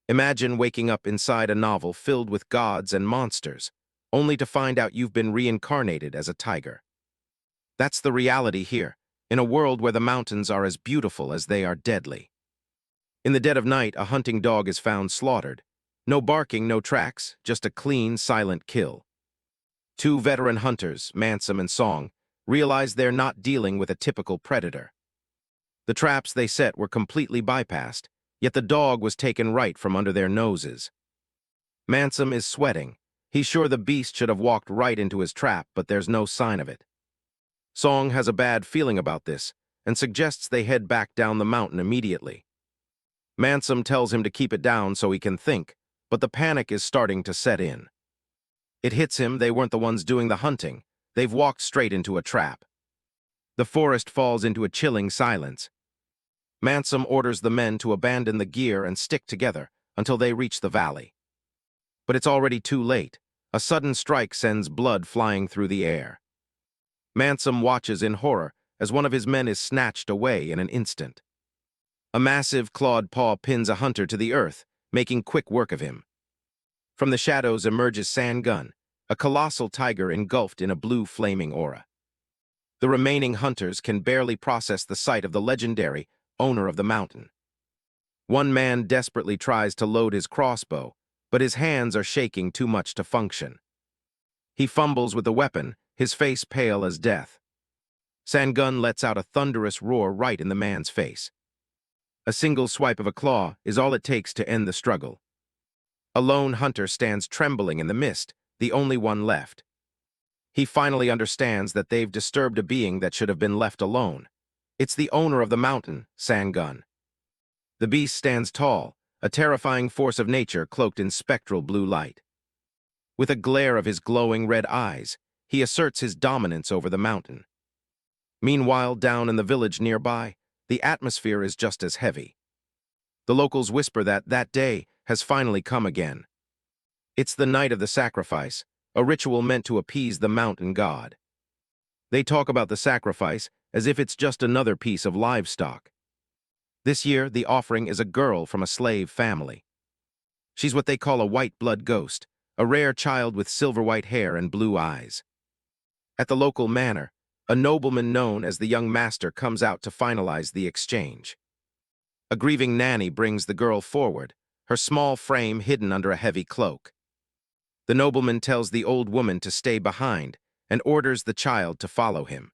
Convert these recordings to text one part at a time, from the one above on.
Imagine waking up inside a novel filled with gods and monsters, only to find out you've been reincarnated as a tiger. That's the reality here, in a world where the mountains are as beautiful as they are deadly. In the dead of night, a hunting dog is found slaughtered. No barking, no tracks, just a clean, silent kill. Two veteran hunters, Nangseon and Song, realize they're not dealing with a typical predator. The traps they set were completely bypassed, yet the dog was taken right from under their noses. Nangseon is sweating. He's sure the beast should have walked right into his trap, but there's no sign of it. Song has a bad feeling about this and suggests they head back down the mountain immediately. Nangseon tells him to keep it down so he can think, but the panic is starting to set in. It hits him they weren't the ones doing the hunting. They've walked straight into a trap. The forest falls into a chilling silence. Nangseon orders the men to abandon the gear and stick together until they reach the valley. But it's already too late. A sudden strike sends blood flying through the air. Nangseon watches in horror as one of his men is snatched away in an instant. A massive clawed paw pins a hunter to the earth, making quick work of him. From the shadows emerges Sangun, a colossal tiger engulfed in a blue flaming aura. The remaining hunters can barely process the sight of the legendary owner of the mountain. One man desperately tries to load his crossbow, but his hands are shaking too much to function. He fumbles with the weapon, his face pale as death. Sangun lets out a thunderous roar right in the man's face. A single swipe of a claw is all it takes to end the struggle. A lone hunter stands trembling in the mist, the only one left. He finally understands that they've disturbed a being that should have been left alone. It's the owner of the mountain, Sangun. The beast stands tall, a terrifying force of nature cloaked in spectral blue light. With a glare of his glowing red eyes, he asserts his dominance over the mountain. Meanwhile, down in the village nearby, the atmosphere is just as heavy. The locals whisper that day has finally come again. It's the night of the sacrifice, a ritual meant to appease the mountain god. They talk about the sacrifice as if it's just another piece of livestock. This year, the offering is a girl from a slave family. She's what they call a white blood ghost, a rare child with silver-white hair and blue eyes. At the local manor, a nobleman known as the young master comes out to finalize the exchange. A grieving nanny brings the girl forward, her small frame hidden under a heavy cloak. The nobleman tells the old woman to stay behind and orders the child to follow him.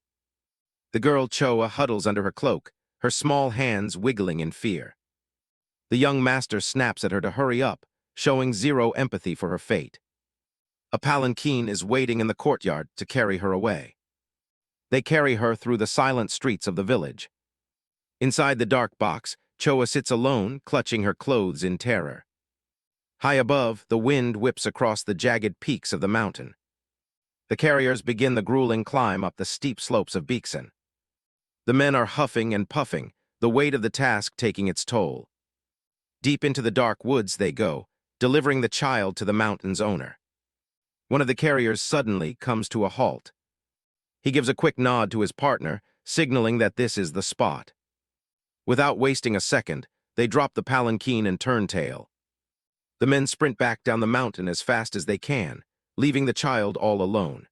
The girl Choa huddles under her cloak, her small hands wiggling in fear. The young master snaps at her to hurry up, showing zero empathy for her fate. A palanquin is waiting in the courtyard to carry her away. They carry her through the silent streets of the village. Inside the dark box, Choa sits alone, clutching her clothes in terror. High above, the wind whips across the jagged peaks of the mountain. The carriers begin the grueling climb up the steep slopes of Baeksan. The men are huffing and puffing, the weight of the task taking its toll. Deep into the dark woods they go, delivering the child to the mountain's owner. One of the carriers suddenly comes to a halt. He gives a quick nod to his partner, signaling that this is the spot. Without wasting a second, they drop the palanquin and turn tail. The men sprint back down the mountain as fast as they can, leaving the child all alone.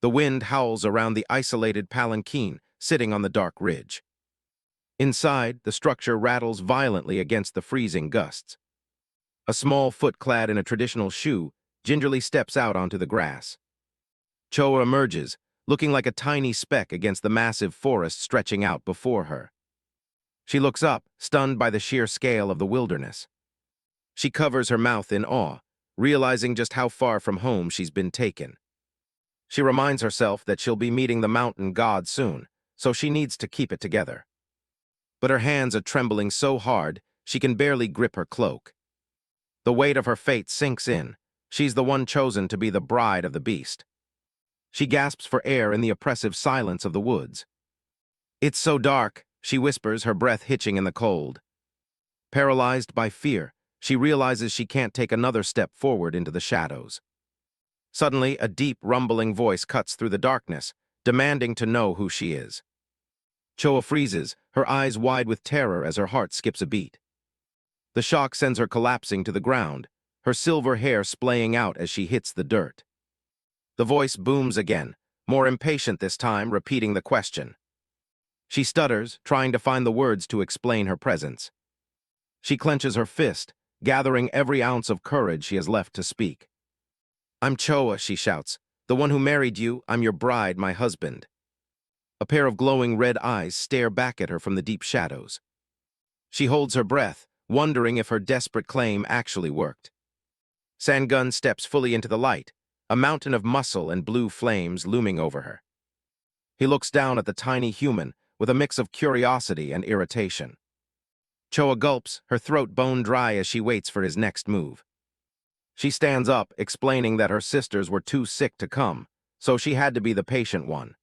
The wind howls around the isolated palanquin sitting on the dark ridge. Inside, the structure rattles violently against the freezing gusts. A small foot clad in a traditional shoe gingerly steps out onto the grass. Choa emerges, looking like a tiny speck against the massive forest stretching out before her. She looks up, stunned by the sheer scale of the wilderness. She covers her mouth in awe, realizing just how far from home she's been taken. She reminds herself that she'll be meeting the mountain god soon, so she needs to keep it together. But her hands are trembling so hard, she can barely grip her cloak. The weight of her fate sinks in. She's the one chosen to be the bride of the beast. She gasps for air in the oppressive silence of the woods. "It's so dark," she whispers, her breath hitching in the cold. Paralyzed by fear, she realizes she can't take another step forward into the shadows. Suddenly, a deep, rumbling voice cuts through the darkness, demanding to know who she is. Choa freezes, her eyes wide with terror as her heart skips a beat. The shock sends her collapsing to the ground, her silver hair splaying out as she hits the dirt. The voice booms again, more impatient this time, repeating the question. She stutters, trying to find the words to explain her presence. She clenches her fist, gathering every ounce of courage she has left to speak. "I'm Choa," she shouts. "The one who married you. I'm your bride, my husband." A pair of glowing red eyes stare back at her from the deep shadows. She holds her breath, wondering if her desperate claim actually worked. Sangun steps fully into the light, a mountain of muscle and blue flames looming over her. He looks down at the tiny human with a mix of curiosity and irritation. Choa gulps, her throat bone dry as she waits for his next move. She stands up, explaining that her sisters were too sick to come, so she had to be the patient one.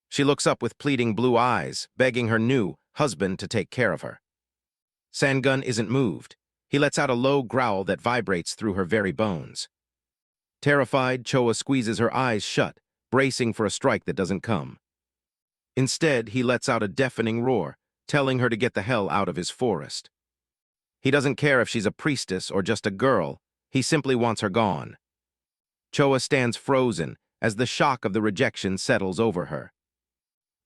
She looks up with pleading blue eyes, begging her new husband to take care of her. Sangun isn't moved. He lets out a low growl that vibrates through her very bones. Terrified, Choa squeezes her eyes shut, bracing for a strike that doesn't come. Instead, he lets out a deafening roar, telling her to get the hell out of his forest. He doesn't care if she's a priestess or just a girl, he simply wants her gone. Choa stands frozen as the shock of the rejection settles over her.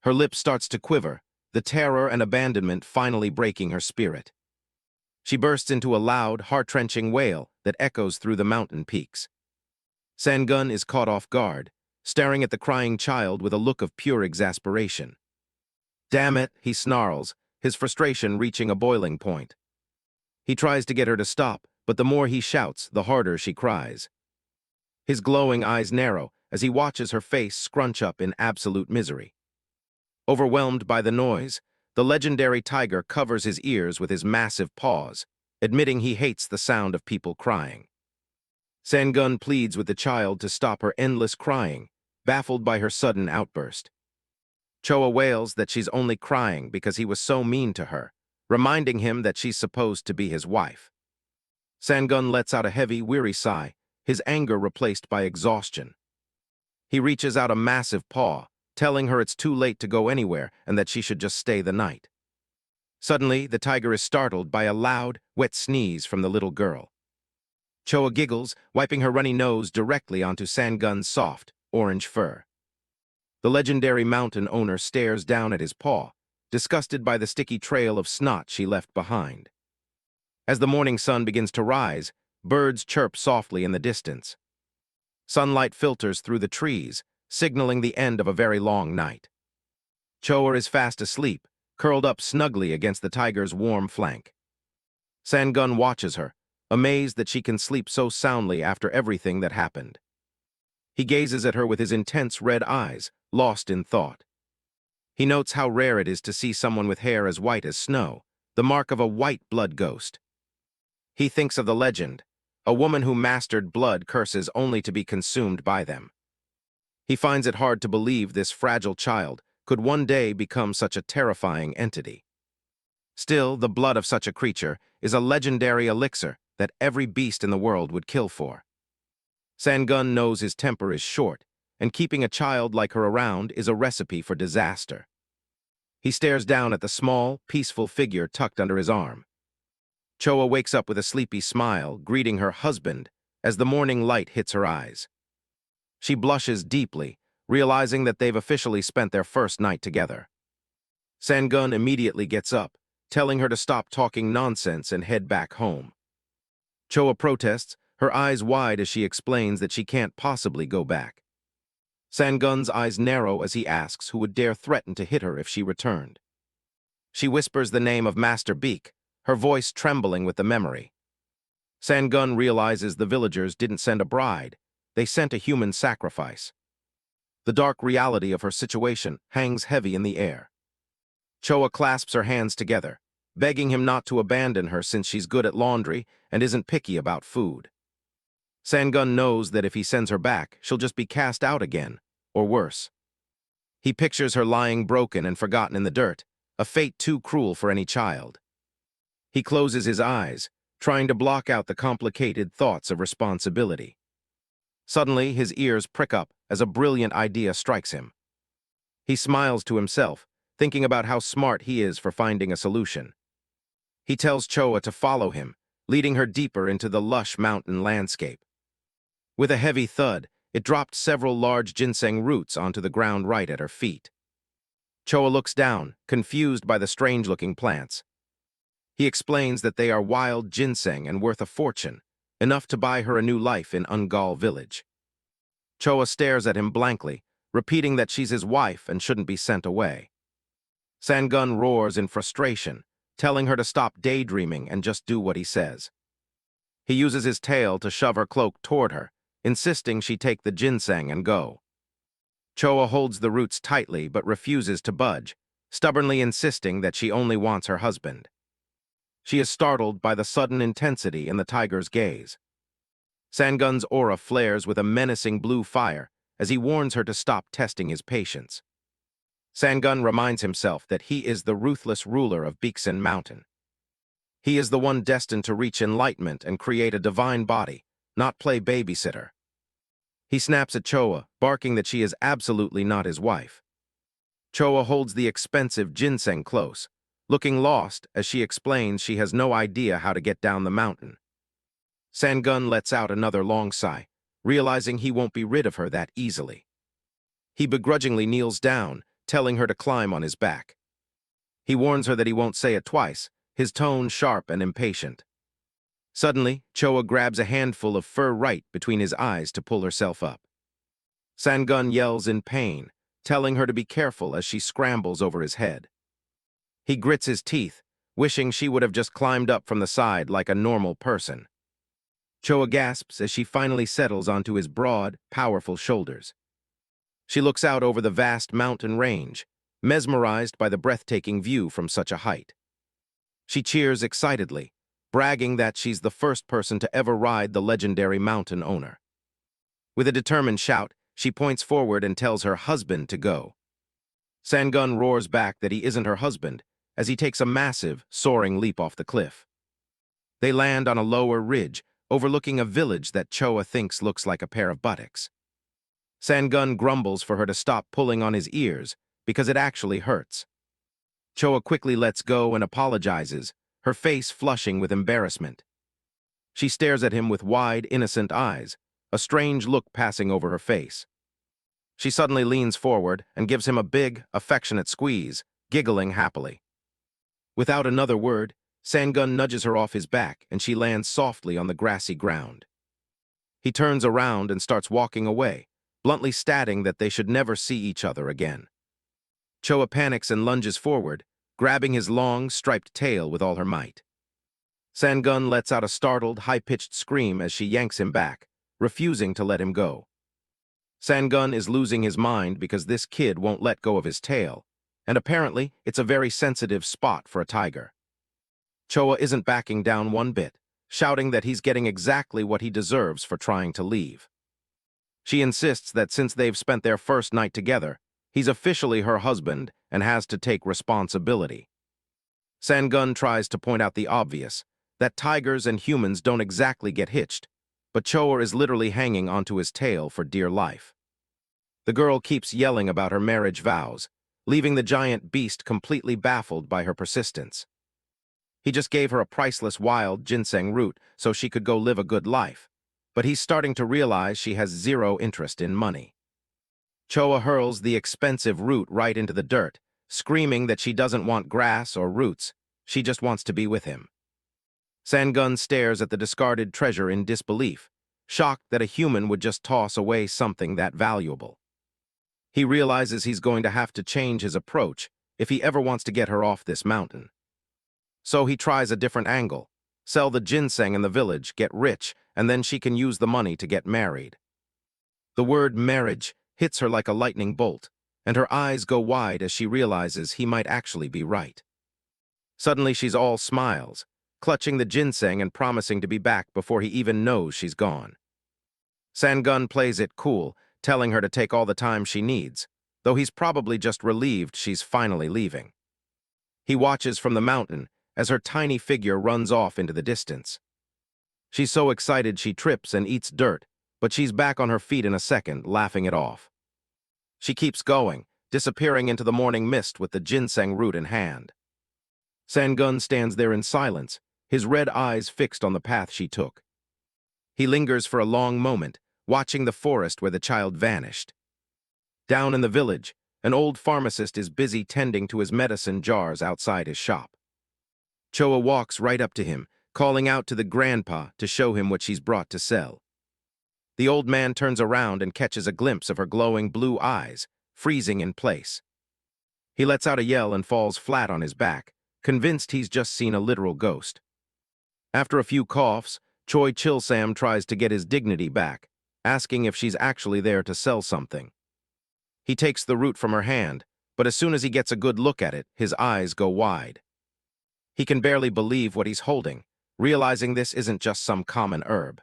Her lip starts to quiver, the terror and abandonment finally breaking her spirit. She bursts into a loud, heart-wrenching wail that echoes through the mountain peaks. Sangun is caught off guard, staring at the crying child with a look of pure exasperation. "Damn it," he snarls, his frustration reaching a boiling point. He tries to get her to stop, but the more he shouts, the harder she cries. His glowing eyes narrow as he watches her face scrunch up in absolute misery. Overwhelmed by the noise, the legendary tiger covers his ears with his massive paws, admitting he hates the sound of people crying. Sangun pleads with the child to stop her endless crying, baffled by her sudden outburst. Choa wails that she's only crying because he was so mean to her, reminding him that she's supposed to be his wife. Sangun lets out a heavy, weary sigh, his anger replaced by exhaustion. He reaches out a massive paw, telling her it's too late to go anywhere and that she should just stay the night. Suddenly, the tiger is startled by a loud, wet sneeze from the little girl. Choa giggles, wiping her runny nose directly onto Sangun's soft, orange fur. The legendary mountain owner stares down at his paw, disgusted by the sticky trail of snot she left behind. As the morning sun begins to rise, birds chirp softly in the distance. Sunlight filters through the trees, signaling the end of a very long night. Choa is fast asleep, curled up snugly against the tiger's warm flank. Sangun watches her, amazed that she can sleep so soundly after everything that happened. He gazes at her with his intense red eyes, lost in thought. He notes how rare it is to see someone with hair as white as snow, the mark of a white blood ghost. He thinks of the legend, a woman who mastered blood curses only to be consumed by them. He finds it hard to believe this fragile child could one day become such a terrifying entity. Still, the blood of such a creature is a legendary elixir that every beast in the world would kill for. Sangun knows his temper is short, and keeping a child like her around is a recipe for disaster. He stares down at the small, peaceful figure tucked under his arm. Choa wakes up with a sleepy smile, greeting her husband as the morning light hits her eyes. She blushes deeply, realizing that they've officially spent their first night together. Sangun immediately gets up, telling her to stop talking nonsense and head back home. Choa protests, her eyes wide as she explains that she can't possibly go back. Sangun's eyes narrow as he asks who would dare threaten to hit her if she returned. She whispers the name of Master Baek, her voice trembling with the memory. Sangun realizes the villagers didn't send a bride, they sent a human sacrifice. The dark reality of her situation hangs heavy in the air. Choa clasps her hands together, begging him not to abandon her since she's good at laundry and isn't picky about food. Sangun knows that if he sends her back, she'll just be cast out again, or worse. He pictures her lying broken and forgotten in the dirt, a fate too cruel for any child. He closes his eyes, trying to block out the complicated thoughts of responsibility. Suddenly, his ears prick up as a brilliant idea strikes him. He smiles to himself, thinking about how smart he is for finding a solution. He tells Choa to follow him, leading her deeper into the lush mountain landscape. With a heavy thud, it dropped several large ginseng roots onto the ground right at her feet. Choa looks down, confused by the strange-looking plants. He explains that they are wild ginseng and worth a fortune, enough to buy her a new life in Ungal village. Choa stares at him blankly, repeating that she's his wife and shouldn't be sent away. Sangun roars in frustration, telling her to stop daydreaming and just do what he says. He uses his tail to shove her cloak toward her, insisting she take the ginseng and go. Choa holds the roots tightly but refuses to budge, stubbornly insisting that she only wants her husband. She is startled by the sudden intensity in the tiger's gaze. Sangun's aura flares with a menacing blue fire as he warns her to stop testing his patience. Sangun reminds himself that he is the ruthless ruler of Baeksan Mountain. He is the one destined to reach enlightenment and create a divine body, not play babysitter. He snaps at Choa, barking that she is absolutely not his wife. Choa holds the expensive ginseng close, looking lost as she explains she has no idea how to get down the mountain. Sangun lets out another long sigh, realizing he won't be rid of her that easily. He begrudgingly kneels down, telling her to climb on his back. He warns her that he won't say it twice, his tone sharp and impatient. Suddenly, Choa grabs a handful of fur right between his eyes to pull herself up. Sangun yells in pain, telling her to be careful as she scrambles over his head. He grits his teeth, wishing she would have just climbed up from the side like a normal person. Choa gasps as she finally settles onto his broad, powerful shoulders. She looks out over the vast mountain range, mesmerized by the breathtaking view from such a height. She cheers excitedly, bragging that she's the first person to ever ride the legendary mountain owner. With a determined shout, she points forward and tells her husband to go. Sangun roars back that he isn't her husband, as he takes a massive, soaring leap off the cliff. They land on a lower ridge, overlooking a village that Choa thinks looks like a pair of buttocks. Sangun grumbles for her to stop pulling on his ears, because it actually hurts. Choa quickly lets go and apologizes, her face flushing with embarrassment. She stares at him with wide, innocent eyes, a strange look passing over her face. She suddenly leans forward and gives him a big, affectionate squeeze, giggling happily. Without another word, Sangun nudges her off his back and she lands softly on the grassy ground. He turns around and starts walking away, bluntly stating that they should never see each other again. Choa panics and lunges forward, grabbing his long, striped tail with all her might. Sangun lets out a startled, high-pitched scream as she yanks him back, refusing to let him go. Sangun is losing his mind because this kid won't let go of his tail, and apparently it's a very sensitive spot for a tiger. Choa isn't backing down one bit, shouting that he's getting exactly what he deserves for trying to leave. She insists that since they've spent their first night together, he's officially her husband and has to take responsibility. Sangun tries to point out the obvious, that tigers and humans don't exactly get hitched, but Choa is literally hanging onto his tail for dear life. The girl keeps yelling about her marriage vows, leaving the giant beast completely baffled by her persistence. He just gave her a priceless wild ginseng root so she could go live a good life, but he's starting to realize she has zero interest in money. Choa hurls the expensive root right into the dirt, screaming that she doesn't want grass or roots, she just wants to be with him. Sangun stares at the discarded treasure in disbelief, shocked that a human would just toss away something that valuable. He realizes he's going to have to change his approach if he ever wants to get her off this mountain. So he tries a different angle, sell the ginseng in the village, get rich, and then she can use the money to get married. The word marriage hits her like a lightning bolt, and her eyes go wide as she realizes he might actually be right. Suddenly she's all smiles, clutching the ginseng and promising to be back before he even knows she's gone. Sangun plays it cool, telling her to take all the time she needs, though he's probably just relieved she's finally leaving. He watches from the mountain as her tiny figure runs off into the distance. She's so excited she trips and eats dirt, but she's back on her feet in a second, laughing it off. She keeps going, disappearing into the morning mist with the ginseng root in hand. Sangun stands there in silence, his red eyes fixed on the path she took. He lingers for a long moment, watching the forest where the child vanished. Down in the village, an old pharmacist is busy tending to his medicine jars outside his shop. Choa walks right up to him, calling out to the grandpa to show him what she's brought to sell. The old man turns around and catches a glimpse of her glowing blue eyes, freezing in place. He lets out a yell and falls flat on his back, convinced he's just seen a literal ghost. After a few coughs, Choi Chil-sam tries to get his dignity back, asking if she's actually there to sell something. He takes the root from her hand, but as soon as he gets a good look at it, his eyes go wide. He can barely believe what he's holding, realizing this isn't just some common herb.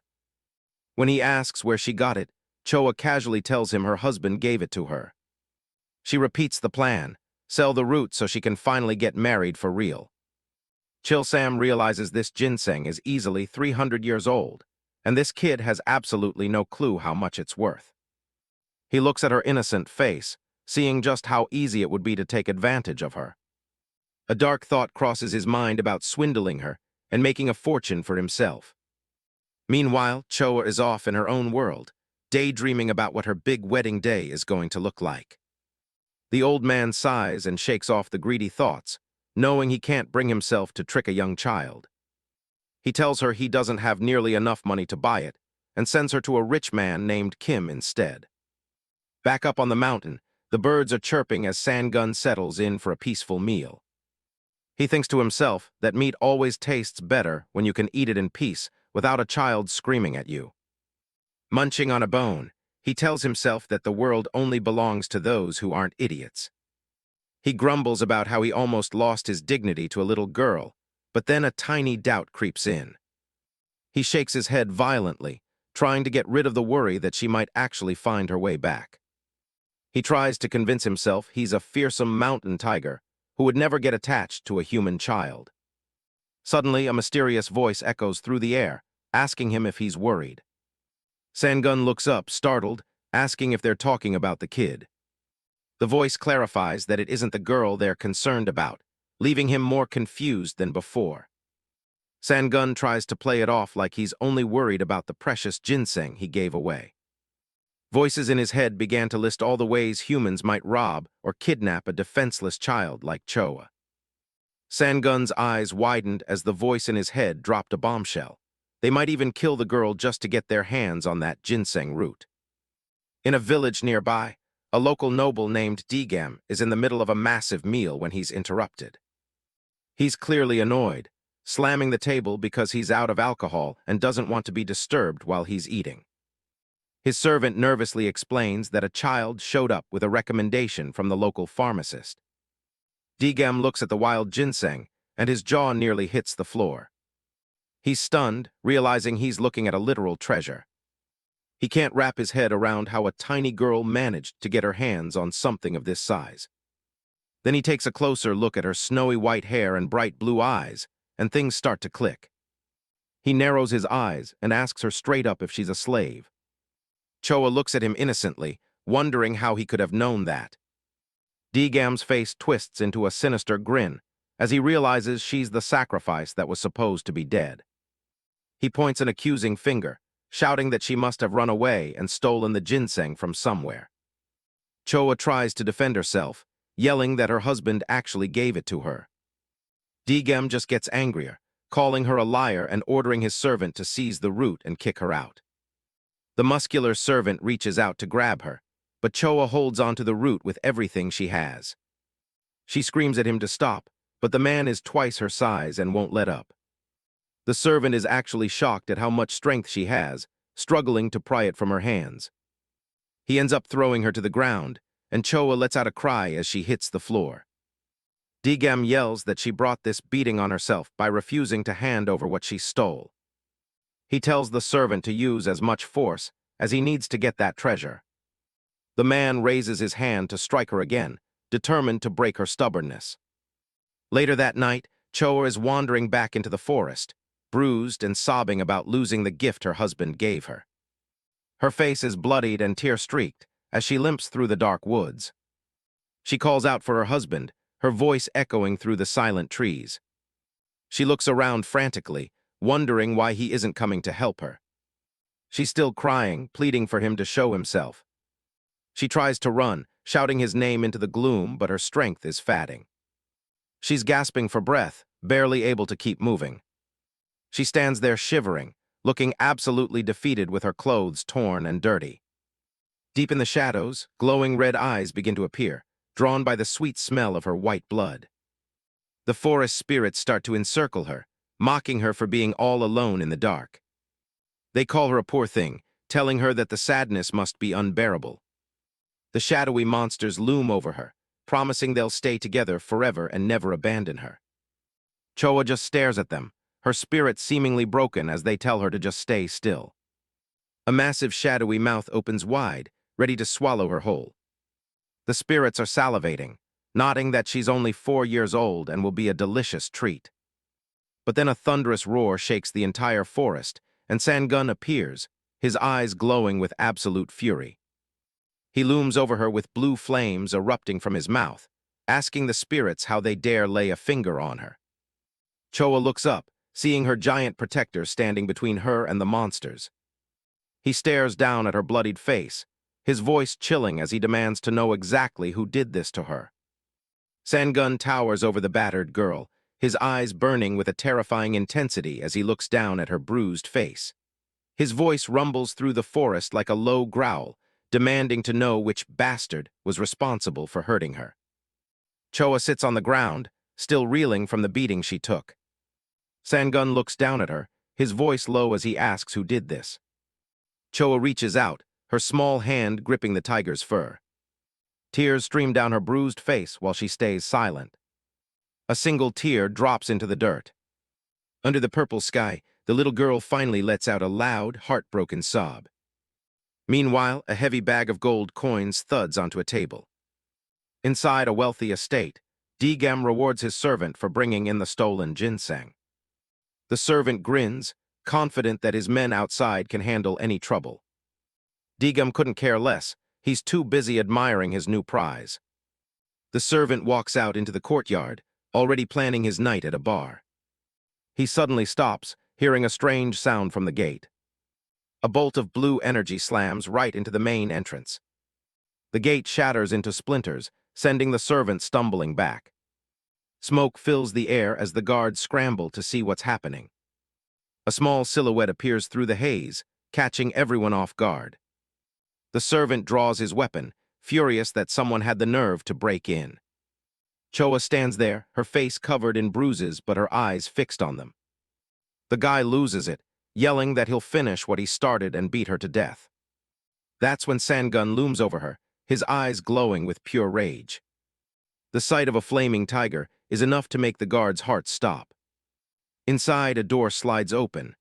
When he asks where she got it, Choa casually tells him her husband gave it to her. She repeats the plan, sell the root so she can finally get married for real. Chil-sam realizes this ginseng is easily 300 years old, and this kid has absolutely no clue how much it's worth. He looks at her innocent face, seeing just how easy it would be to take advantage of her. A dark thought crosses his mind about swindling her and making a fortune for himself. Meanwhile, Choa is off in her own world, daydreaming about what her big wedding day is going to look like. The old man sighs and shakes off the greedy thoughts, knowing he can't bring himself to trick a young child. He tells her he doesn't have nearly enough money to buy it and sends her to a rich man named Kim instead. Back up on the mountain, the birds are chirping as Sangun settles in for a peaceful meal. He thinks to himself that meat always tastes better when you can eat it in peace without a child screaming at you. Munching on a bone, he tells himself that the world only belongs to those who aren't idiots. He grumbles about how he almost lost his dignity to a little girl, but then a tiny doubt creeps in. He shakes his head violently, trying to get rid of the worry that she might actually find her way back. He tries to convince himself he's a fearsome mountain tiger who would never get attached to a human child. Suddenly, a mysterious voice echoes through the air, asking him if he's worried. Sangun looks up, startled, asking if they're talking about the kid. The voice clarifies that it isn't the girl they're concerned about, leaving him more confused than before. Sangun tries to play it off like he's only worried about the precious ginseng he gave away. Voices in his head began to list all the ways humans might rob or kidnap a defenseless child like Choa. Sangun's eyes widened as the voice in his head dropped a bombshell. They might even kill the girl just to get their hands on that ginseng root. In a village nearby, a local noble named Degam is in the middle of a massive meal when he's interrupted. He's clearly annoyed, slamming the table because he's out of alcohol and doesn't want to be disturbed while he's eating. His servant nervously explains that a child showed up with a recommendation from the local pharmacist. Degam looks at the wild ginseng, and his jaw nearly hits the floor. He's stunned, realizing he's looking at a literal treasure. He can't wrap his head around how a tiny girl managed to get her hands on something of this size. Then he takes a closer look at her snowy white hair and bright blue eyes, and things start to click. He narrows his eyes and asks her straight up if she's a slave. Choa looks at him innocently, wondering how he could have known that. Degam's face twists into a sinister grin as he realizes she's the sacrifice that was supposed to be dead. He points an accusing finger, shouting that she must have run away and stolen the ginseng from somewhere. Choa tries to defend herself, yelling that her husband actually gave it to her. Degam just gets angrier, calling her a liar and ordering his servant to seize the root and kick her out. The muscular servant reaches out to grab her, but Choa holds onto the root with everything she has. She screams at him to stop, but the man is twice her size and won't let up. The servant is actually shocked at how much strength she has, struggling to pry it from her hands. He ends up throwing her to the ground, and Choa lets out a cry as she hits the floor. Degam yells that she brought this beating on herself by refusing to hand over what she stole. He tells the servant to use as much force as he needs to get that treasure. The man raises his hand to strike her again, determined to break her stubbornness. Later that night, Choa is wandering back into the forest, bruised and sobbing about losing the gift her husband gave her. Her face is bloodied and tear-streaked as she limps through the dark woods. She calls out for her husband, her voice echoing through the silent trees. She looks around frantically, wondering why he isn't coming to help her. She's still crying, pleading for him to show himself. She tries to run, shouting his name into the gloom, but her strength is fading. She's gasping for breath, barely able to keep moving. She stands there shivering, looking absolutely defeated with her clothes torn and dirty. Deep in the shadows, glowing red eyes begin to appear, drawn by the sweet smell of her white blood. The forest spirits start to encircle her, mocking her for being all alone in the dark. They call her a poor thing, telling her that the sadness must be unbearable. The shadowy monsters loom over her, promising they'll stay together forever and never abandon her. Choa just stares at them, her spirit seemingly broken as they tell her to just stay still. A massive shadowy mouth opens wide, ready to swallow her whole. The spirits are salivating, nodding that she's only 4 years old and will be a delicious treat. But then a thunderous roar shakes the entire forest, and Sangun appears, his eyes glowing with absolute fury. He looms over her with blue flames erupting from his mouth, asking the spirits how they dare lay a finger on her. Choa looks up, seeing her giant protector standing between her and the monsters. He stares down at her bloodied face, his voice chilling as he demands to know exactly who did this to her. Sangun towers over the battered girl, his eyes burning with a terrifying intensity as he looks down at her bruised face. His voice rumbles through the forest like a low growl, demanding to know which bastard was responsible for hurting her. Choa sits on the ground, still reeling from the beating she took. Sangun looks down at her, his voice low as he asks who did this. Choa reaches out, her small hand gripping the tiger's fur. Tears stream down her bruised face while she stays silent. A single tear drops into the dirt. Under the purple sky, the little girl finally lets out a loud, heartbroken sob. Meanwhile, a heavy bag of gold coins thuds onto a table. Inside a wealthy estate, Dgam rewards his servant for bringing in the stolen ginseng. The servant grins, confident that his men outside can handle any trouble. Dgam couldn't care less, he's too busy admiring his new prize. The servant walks out into the courtyard, already planning his night at a bar. He suddenly stops, hearing a strange sound from the gate. A bolt of blue energy slams right into the main entrance. The gate shatters into splinters, sending the servant stumbling back. Smoke fills the air as the guards scramble to see what's happening. A small silhouette appears through the haze, catching everyone off guard. The servant draws his weapon, furious that someone had the nerve to break in. Choa stands there, her face covered in bruises but her eyes fixed on them. The guy loses it, yelling that he'll finish what he started and beat her to death. That's when Sangun looms over her, his eyes glowing with pure rage. The sight of a flaming tiger is enough to make the guard's heart stop. Inside, a door slides open.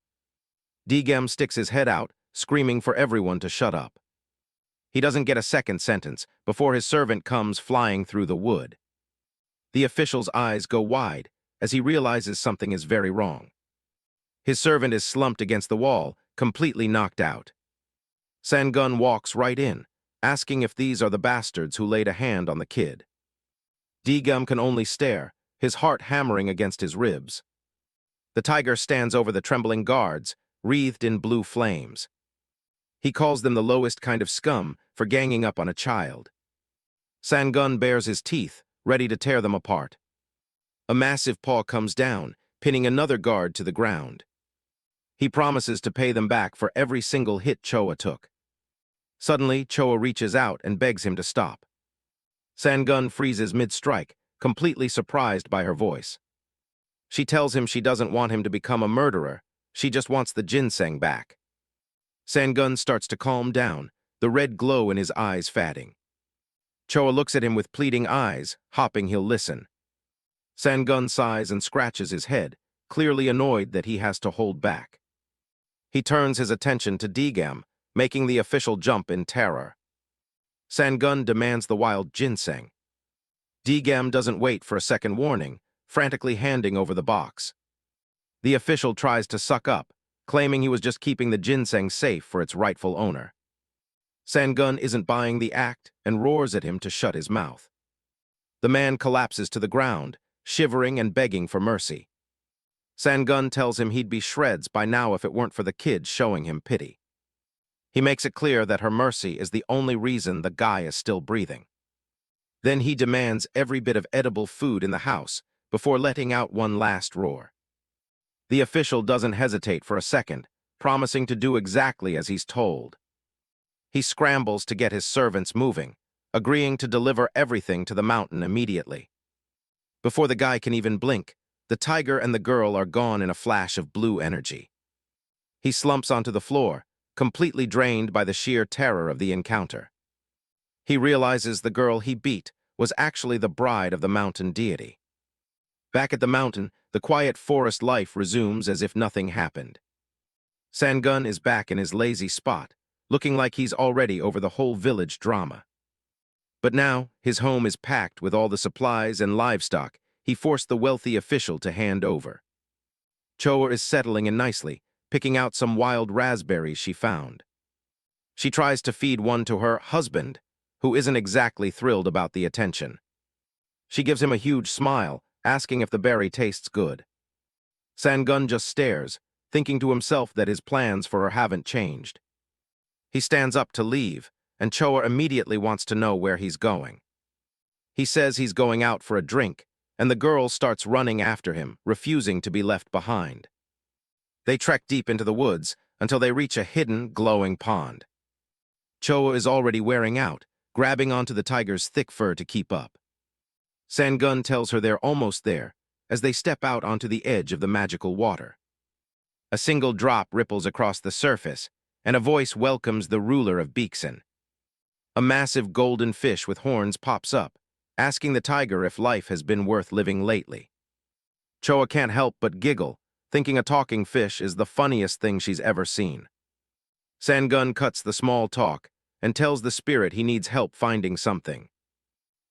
Dgam sticks his head out, screaming for everyone to shut up. He doesn't get a second sentence before his servant comes flying through the wood. The official's eyes go wide as he realizes something is very wrong. His servant is slumped against the wall, completely knocked out. Sangun walks right in, asking if these are the bastards who laid a hand on the kid. Dgam can only stare, his heart hammering against his ribs. The tiger stands over the trembling guards, wreathed in blue flames. He calls them the lowest kind of scum for ganging up on a child. Sangun bares his teeth, ready to tear them apart. A massive paw comes down, pinning another guard to the ground. He promises to pay them back for every single hit Choa took. Suddenly, Choa reaches out and begs him to stop. Sangun freezes mid-strike, completely surprised by her voice. She tells him she doesn't want him to become a murderer, she just wants the ginseng back. Sangun starts to calm down, the red glow in his eyes fading. Choa looks at him with pleading eyes, hoping he'll listen. Sangun sighs and scratches his head, clearly annoyed that he has to hold back. He turns his attention to Dgam, making the official jump in terror. Sangun demands the wild ginseng. Dgam doesn't wait for a second warning, frantically handing over the box. The official tries to suck up, claiming he was just keeping the ginseng safe for its rightful owner. Sangun isn't buying the act and roars at him to shut his mouth. The man collapses to the ground, shivering and begging for mercy. Sangun tells him he'd be shreds by now if it weren't for the kids showing him pity. He makes it clear that her mercy is the only reason the guy is still breathing. Then he demands every bit of edible food in the house before letting out one last roar. The official doesn't hesitate for a second, promising to do exactly as he's told. He scrambles to get his servants moving, agreeing to deliver everything to the mountain immediately. Before the guy can even blink, the tiger and the girl are gone in a flash of blue energy. He slumps onto the floor, completely drained by the sheer terror of the encounter. He realizes the girl he beat was actually the bride of the mountain deity. Back at the mountain, the quiet forest life resumes as if nothing happened. Sangun is back in his lazy spot, looking like he's already over the whole village drama. But now, his home is packed with all the supplies and livestock he forced the wealthy official to hand over. Choa is settling in nicely, picking out some wild raspberries she found. She tries to feed one to her husband, who isn't exactly thrilled about the attention. She gives him a huge smile, asking if the berry tastes good. Sangun just stares, thinking to himself that his plans for her haven't changed. He stands up to leave, and Choa immediately wants to know where he's going. He says he's going out for a drink, and the girl starts running after him, refusing to be left behind. They trek deep into the woods until they reach a hidden, glowing pond. Choa is already wearing out, grabbing onto the tiger's thick fur to keep up. Sangun tells her they're almost there, as they step out onto the edge of the magical water. A single drop ripples across the surface, and a voice welcomes the ruler of Baeksin. A massive golden fish with horns pops up, asking the tiger if life has been worth living lately. Choa can't help but giggle, thinking a talking fish is the funniest thing she's ever seen. Sangun cuts the small talk and tells the spirit he needs help finding something.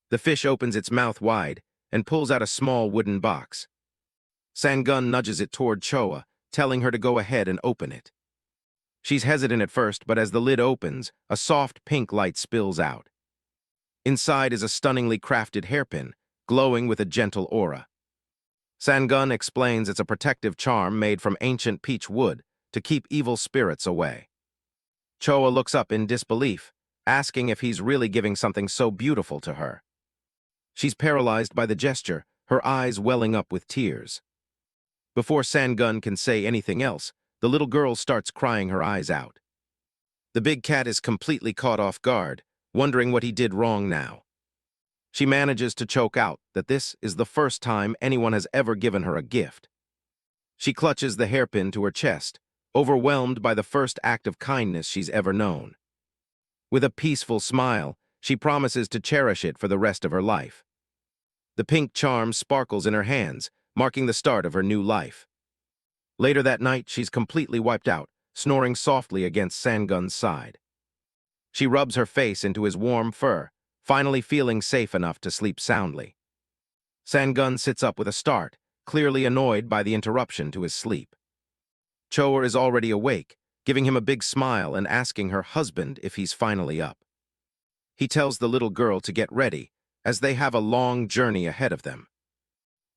The fish opens its mouth wide and pulls out a small wooden box. Sangun nudges it toward Choa, telling her to go ahead and open it. She's hesitant at first, but as the lid opens, a soft pink light spills out. Inside is a stunningly crafted hairpin, glowing with a gentle aura. Sangun explains it's a protective charm made from ancient peach wood to keep evil spirits away. Choa looks up in disbelief, asking if he's really giving something so beautiful to her. She's paralyzed by the gesture, her eyes welling up with tears. Before Sangun can say anything else, the little girl starts crying her eyes out. The big cat is completely caught off guard, wondering what he did wrong now. She manages to choke out that this is the first time anyone has ever given her a gift. She clutches the hairpin to her chest, overwhelmed by the first act of kindness she's ever known. With a peaceful smile, she promises to cherish it for the rest of her life. The pink charm sparkles in her hands, marking the start of her new life. Later that night, she's completely wiped out, snoring softly against Sangun's side. She rubs her face into his warm fur, finally feeling safe enough to sleep soundly. Sangun sits up with a start, clearly annoyed by the interruption to his sleep. Choa is already awake, giving him a big smile and asking her husband if he's finally up. He tells the little girl to get ready, as they have a long journey ahead of them.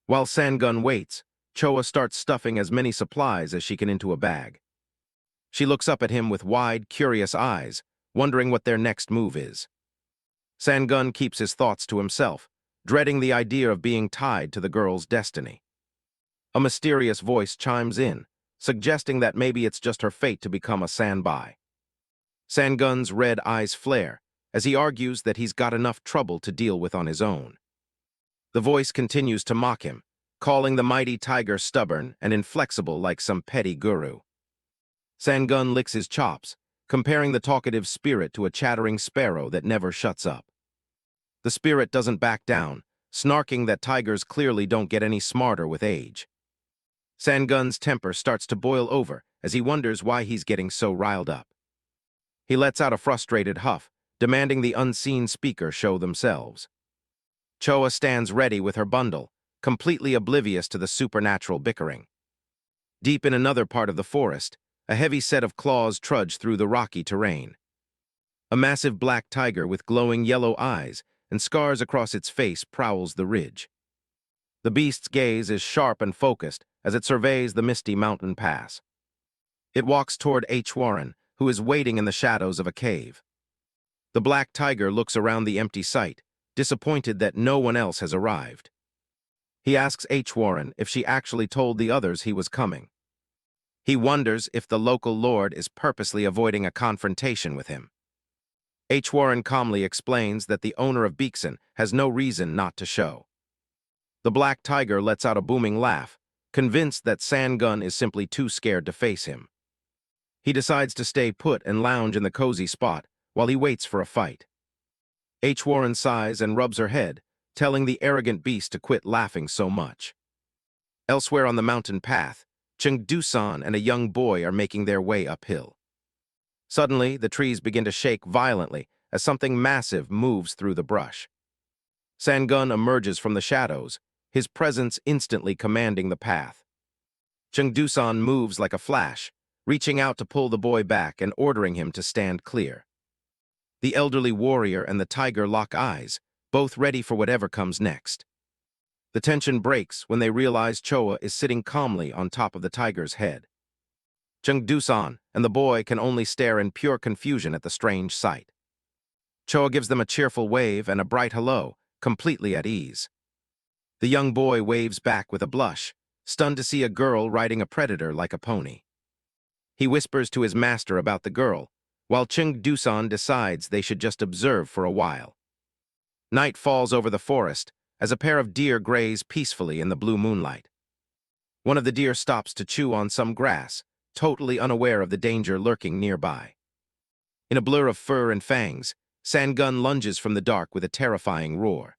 While Sangun waits, Choa starts stuffing as many supplies as she can into a bag. She looks up at him with wide, curious eyes, wondering what their next move is. Sangun keeps his thoughts to himself, dreading the idea of being tied to the girl's destiny. A mysterious voice chimes in, suggesting that maybe it's just her fate to become a sanbai. Sangun's red eyes flare, as he argues that he's got enough trouble to deal with on his own. The voice continues to mock him, calling the mighty tiger stubborn and inflexible like some petty guru. Sangun licks his chops, comparing the talkative spirit to a chattering sparrow that never shuts up. The spirit doesn't back down, snarking that tigers clearly don't get any smarter with age. Sangun's temper starts to boil over as he wonders why he's getting so riled up. He lets out a frustrated huff, demanding the unseen speaker show themselves. Choa stands ready with her bundle, completely oblivious to the supernatural bickering. Deep in another part of the forest, a heavy set of claws trudge through the rocky terrain. A massive black tiger with glowing yellow eyes and scars across its face prowls the ridge. The beast's gaze is sharp and focused as it surveys the misty mountain pass. It walks toward Warren, who is waiting in the shadows of a cave. The black tiger looks around the empty site, disappointed that no one else has arrived. He asks Warren if she actually told the others he was coming. He wonders if the local lord is purposely avoiding a confrontation with him. Warren calmly explains that the owner of Baeksin has no reason not to show. The black tiger lets out a booming laugh, convinced that Sangun is simply too scared to face him. He decides to stay put and lounge in the cozy spot while he waits for a fight. Warren sighs and rubs her head, telling the arrogant beast to quit laughing so much. Elsewhere on the mountain path, Chengdu-san and a young boy are making their way uphill. Suddenly, the trees begin to shake violently as something massive moves through the brush. Sangun emerges from the shadows, his presence instantly commanding the path. Chengdu-san moves like a flash, reaching out to pull the boy back and ordering him to stand clear. The elderly warrior and the tiger lock eyes, both ready for whatever comes next. The tension breaks when they realize Choa is sitting calmly on top of the tiger's head. Chengdu-san and the boy can only stare in pure confusion at the strange sight. Choa gives them a cheerful wave and a bright hello, completely at ease. The young boy waves back with a blush, stunned to see a girl riding a predator like a pony. He whispers to his master about the girl, while Chengdu-san decides they should just observe for a while. Night falls over the forest as a pair of deer graze peacefully in the blue moonlight. One of the deer stops to chew on some grass, totally unaware of the danger lurking nearby. In a blur of fur and fangs, Sangun lunges from the dark with a terrifying roar.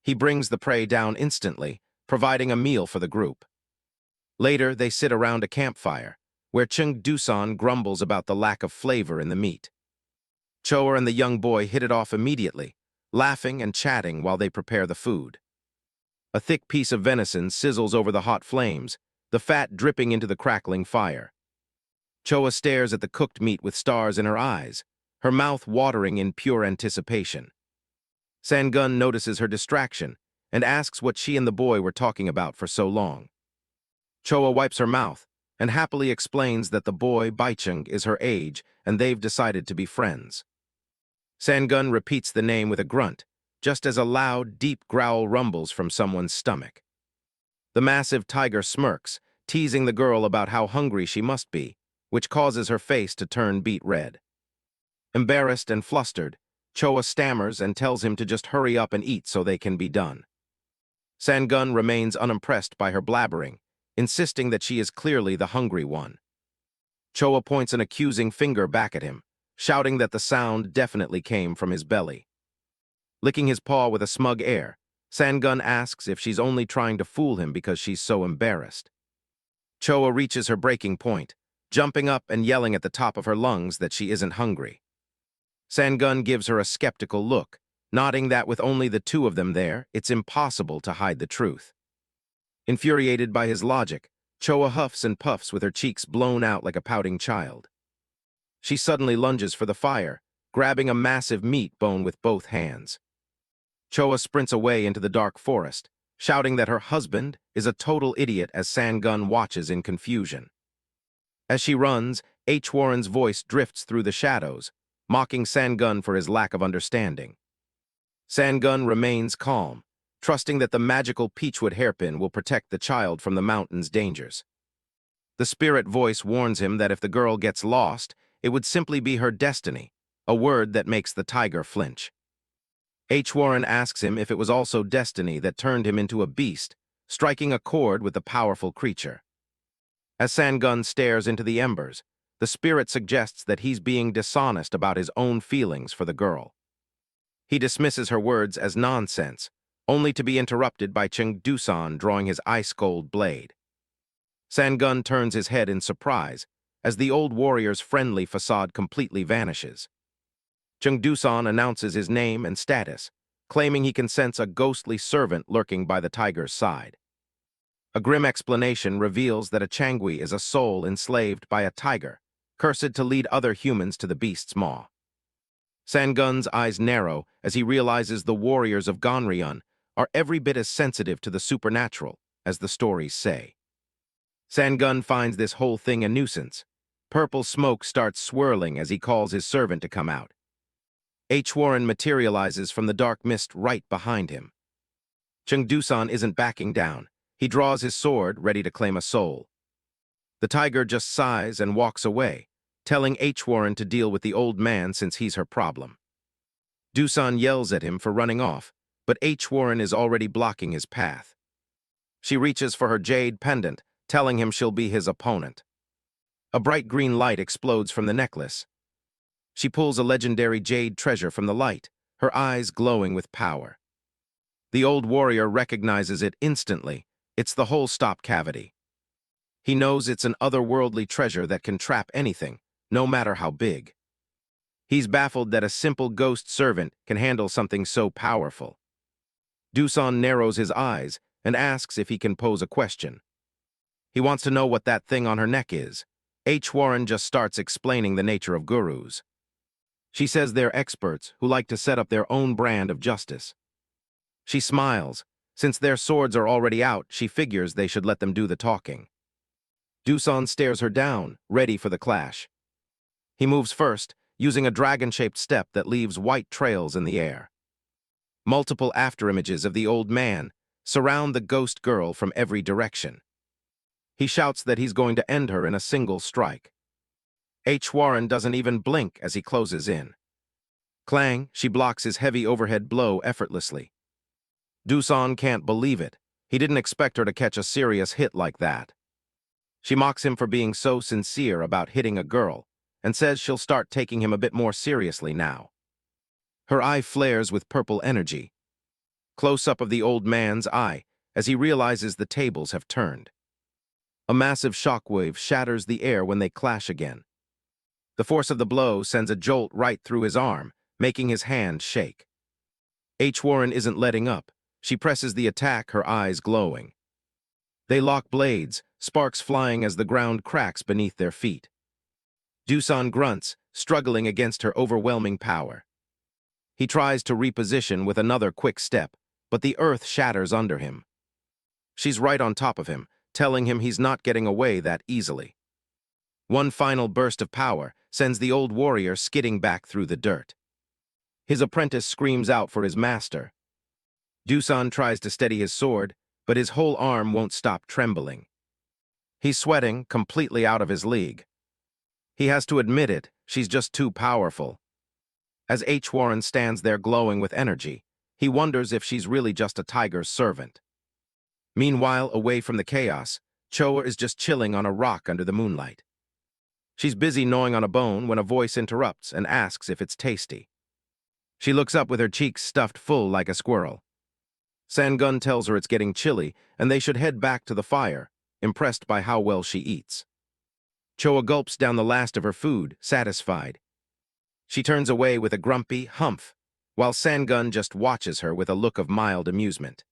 He brings the prey down instantly, providing a meal for the group. Later, they sit around a campfire, where Chengdu-san grumbles about the lack of flavor in the meat. Choa and the young boy hit it off immediately, laughing and chatting while they prepare the food. A thick piece of venison sizzles over the hot flames, the fat dripping into the crackling fire. Choa stares at the cooked meat with stars in her eyes, her mouth watering in pure anticipation. Sangun notices her distraction and asks what she and the boy were talking about for so long. Choa wipes her mouth and happily explains that the boy, Baicheng, is her age and they've decided to be friends. Sangun repeats the name with a grunt, just as a loud, deep growl rumbles from someone's stomach. The massive tiger smirks, teasing the girl about how hungry she must be, which causes her face to turn beet red. Embarrassed and flustered, Choa stammers and tells him to just hurry up and eat so they can be done. Sangun remains unimpressed by her blabbering, insisting that she is clearly the hungry one. Choa points an accusing finger back at him, shouting that the sound definitely came from his belly. Licking his paw with a smug air, Sangun asks if she's only trying to fool him because she's so embarrassed. Choa reaches her breaking point, jumping up and yelling at the top of her lungs that she isn't hungry. Sangun gives her a skeptical look, nodding that with only the two of them there, it's impossible to hide the truth. Infuriated by his logic, Choa huffs and puffs with her cheeks blown out like a pouting child. She suddenly lunges for the fire, grabbing a massive meat bone with both hands. Choa sprints away into the dark forest, shouting that her husband is a total idiot as Sangun watches in confusion. As she runs, Warren's voice drifts through the shadows, mocking Sangun for his lack of understanding. Sangun remains calm, trusting that the magical peachwood hairpin will protect the child from the mountain's dangers. The spirit voice warns him that if the girl gets lost, it would simply be her destiny, a word that makes the tiger flinch. Warren asks him if it was also destiny that turned him into a beast, striking a chord with the powerful creature. As Sangun stares into the embers, the spirit suggests that he's being dishonest about his own feelings for the girl. He dismisses her words as nonsense, only to be interrupted by Chengdu-san drawing his ice-cold blade. Sangun turns his head in surprise as the old warrior's friendly facade completely vanishes. Chengdu-san announces his name and status, claiming he can sense a ghostly servant lurking by the tiger's side. A grim explanation reveals that a Changui is a soul enslaved by a tiger, cursed to lead other humans to the beast's maw. Sangun's eyes narrow as he realizes the warriors of Ganryun are every bit as sensitive to the supernatural as the stories say. Sangun finds this whole thing a nuisance. Purple smoke starts swirling as he calls his servant to come out. Warren materializes from the dark mist right behind him. Chung Dusan isn't backing down. He draws his sword, ready to claim a soul. The tiger just sighs and walks away, telling Warren to deal with the old man since he's her problem. Dusan yells at him for running off, but Warren is already blocking his path. She reaches for her jade pendant, telling him she'll be his opponent. A bright green light explodes from the necklace. She pulls a legendary jade treasure from the light, her eyes glowing with power. The old warrior recognizes it instantly. It's the whole stop cavity. He knows it's an otherworldly treasure that can trap anything, no matter how big. He's baffled that a simple ghost servant can handle something so powerful. Dusan narrows his eyes and asks if he can pose a question. He wants to know what that thing on her neck is. Warren just starts explaining the nature of gurus. She says they're experts who like to set up their own brand of justice. She smiles. Since their swords are already out, she figures they should let them do the talking. Dusan stares her down, ready for the clash. He moves first, using a dragon-shaped step that leaves white trails in the air. Multiple afterimages of the old man surround the ghost girl from every direction. He shouts that he's going to end her in a single strike. Warren doesn't even blink as he closes in. Clang, she blocks his heavy overhead blow effortlessly. Dusan can't believe it. He didn't expect her to catch a serious hit like that. She mocks him for being so sincere about hitting a girl, and says she'll start taking him a bit more seriously now. Her eye flares with purple energy. Close-up of the old man's eye as he realizes the tables have turned. A massive shockwave shatters the air when they clash again. The force of the blow sends a jolt right through his arm, making his hand shake. Warren isn't letting up. She presses the attack, her eyes glowing. They lock blades, sparks flying as the ground cracks beneath their feet. Dusan grunts, struggling against her overwhelming power. He tries to reposition with another quick step, but the earth shatters under him. She's right on top of him, telling him he's not getting away that easily. One final burst of power sends the old warrior skidding back through the dirt. His apprentice screams out for his master. Dusan tries to steady his sword, but his whole arm won't stop trembling. He's sweating, completely out of his league. He has to admit it, she's just too powerful. As Warren stands there glowing with energy, he wonders if she's really just a tiger's servant. Meanwhile, away from the chaos, Choa is just chilling on a rock under the moonlight. She's busy gnawing on a bone when a voice interrupts and asks if it's tasty. She looks up with her cheeks stuffed full like a squirrel. Sangun tells her it's getting chilly and they should head back to the fire, impressed by how well she eats. Choa gulps down the last of her food, satisfied. She turns away with a grumpy humph, while Sangun just watches her with a look of mild amusement.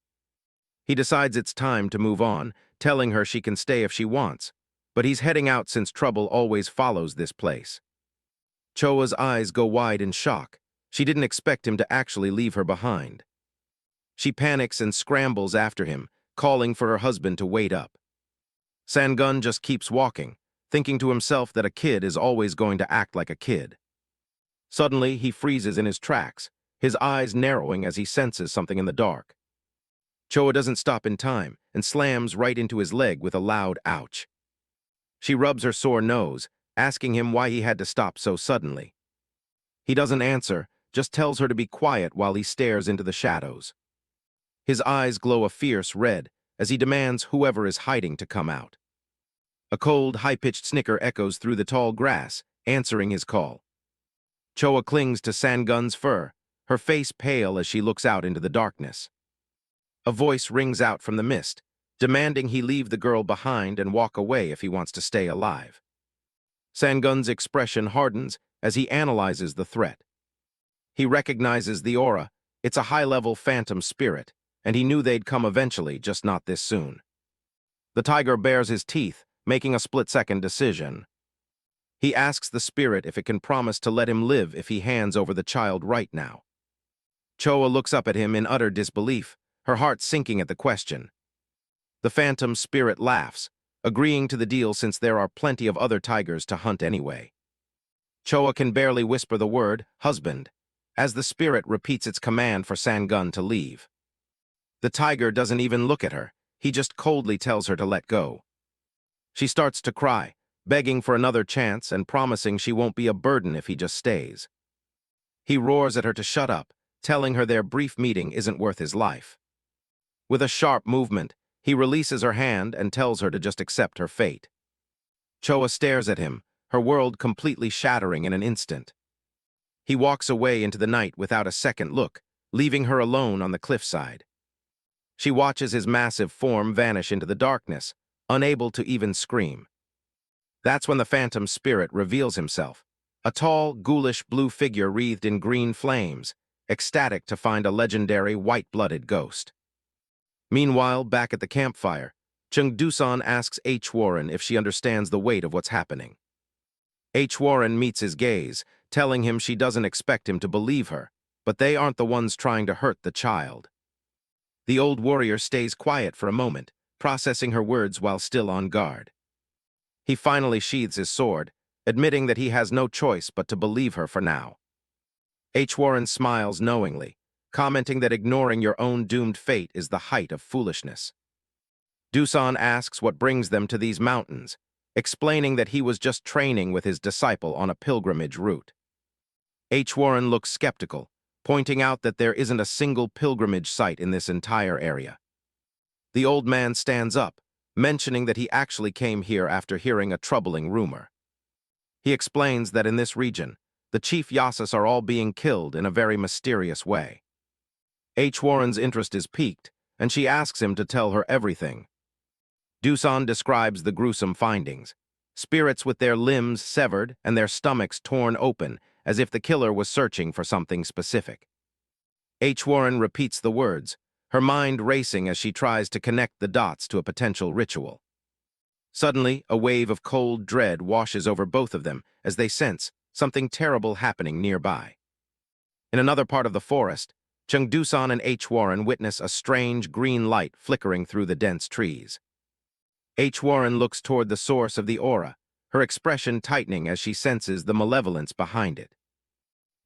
He decides it's time to move on, telling her she can stay if she wants, but he's heading out since trouble always follows this place. Choa's eyes go wide in shock. She didn't expect him to actually leave her behind. She panics and scrambles after him, calling for her husband to wait up. Sangun just keeps walking, thinking to himself that a kid is always going to act like a kid. Suddenly, he freezes in his tracks, his eyes narrowing as he senses something in the dark. Choa doesn't stop in time and slams right into his leg with a loud ouch. She rubs her sore nose, asking him why he had to stop so suddenly. He doesn't answer, just tells her to be quiet while he stares into the shadows. His eyes glow a fierce red as he demands whoever is hiding to come out. A cold, high-pitched snicker echoes through the tall grass, answering his call. Choa clings to Sangun's fur, her face pale as she looks out into the darkness. A voice rings out from the mist, demanding he leave the girl behind and walk away if he wants to stay alive. Sangun's expression hardens as he analyzes the threat. He recognizes the aura. It's a high-level phantom spirit, and he knew they'd come eventually, just not this soon. The tiger bares his teeth, making a split-second decision. He asks the spirit if it can promise to let him live if he hands over the child right now. Choa looks up at him in utter disbelief, her heart sinking at the question. The phantom spirit laughs, agreeing to the deal since there are plenty of other tigers to hunt anyway. Choa can barely whisper the word, husband, as the spirit repeats its command for Sangun to leave. The tiger doesn't even look at her, he just coldly tells her to let go. She starts to cry, begging for another chance and promising she won't be a burden if he just stays. He roars at her to shut up, telling her their brief meeting isn't worth his life. With a sharp movement, he releases her hand and tells her to just accept her fate. Choa stares at him, her world completely shattering in an instant. He walks away into the night without a second look, leaving her alone on the cliffside. She watches his massive form vanish into the darkness, unable to even scream. That's when the phantom spirit reveals himself, a tall, ghoulish blue figure wreathed in green flames, ecstatic to find a legendary white-blooded ghost. Meanwhile, back at the campfire, Chung Dusan asks H. Warren if she understands the weight of what's happening. H. Warren meets his gaze, telling him she doesn't expect him to believe her, but they aren't the ones trying to hurt the child. The old warrior stays quiet for a moment, processing her words while still on guard. He finally sheathes his sword, admitting that he has no choice but to believe her for now. H. Warren smiles knowingly, commenting that ignoring your own doomed fate is the height of foolishness. Dusan asks what brings them to these mountains, explaining that he was just training with his disciple on a pilgrimage route. H. Warren looks skeptical, pointing out that there isn't a single pilgrimage site in this entire area. The old man stands up, mentioning that he actually came here after hearing a troubling rumor. He explains that in this region, the chief Yasas are all being killed in a very mysterious way. H. Warren's interest is piqued, and she asks him to tell her everything. Dusan describes the gruesome findings: spirits with their limbs severed and their stomachs torn open, as if the killer was searching for something specific. H. Warren repeats the words, her mind racing as she tries to connect the dots to a potential ritual. Suddenly, a wave of cold dread washes over both of them as they sense something terrible happening nearby. In another part of the forest, Chung Dusan and H. Warren witness a strange green light flickering through the dense trees. H. Warren looks toward the source of the aura, her expression tightening as she senses the malevolence behind it.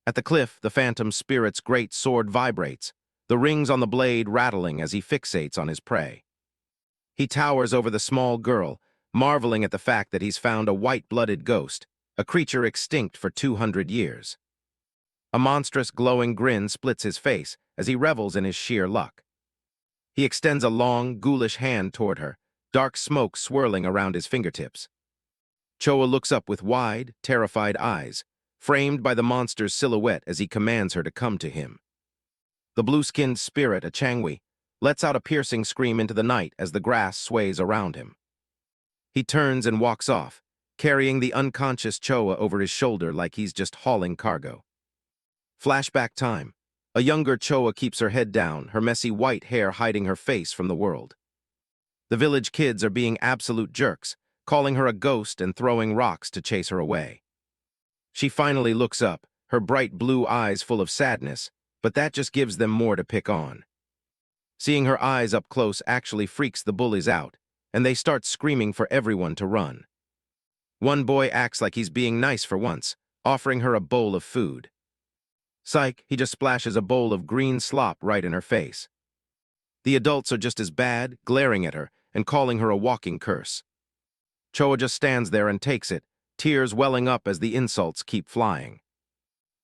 At the cliff, the phantom spirit's great sword vibrates, the rings on the blade rattling as he fixates on his prey. He towers over the small girl, marveling at the fact that he's found a white-blooded ghost, a creature extinct for 200 years. A monstrous glowing grin splits his face as he revels in his sheer luck. He extends a long, ghoulish hand toward her, dark smoke swirling around his fingertips. Choa looks up with wide, terrified eyes, framed by the monster's silhouette as he commands her to come to him. The blue-skinned spirit, a Changwi, lets out a piercing scream into the night as the grass sways around him. He turns and walks off, carrying the unconscious Choa over his shoulder like he's just hauling cargo. Flashback time. A younger Choa keeps her head down, her messy white hair hiding her face from the world. The village kids are being absolute jerks, calling her a ghost and throwing rocks to chase her away. She finally looks up, her bright blue eyes full of sadness, but that just gives them more to pick on. Seeing her eyes up close actually freaks the bullies out, and they start screaming for everyone to run. One boy acts like he's being nice for once, offering her a bowl of food. Psych, he just splashes a bowl of green slop right in her face. The adults are just as bad, glaring at her and calling her a walking curse. Choa just stands there and takes it, tears welling up as the insults keep flying.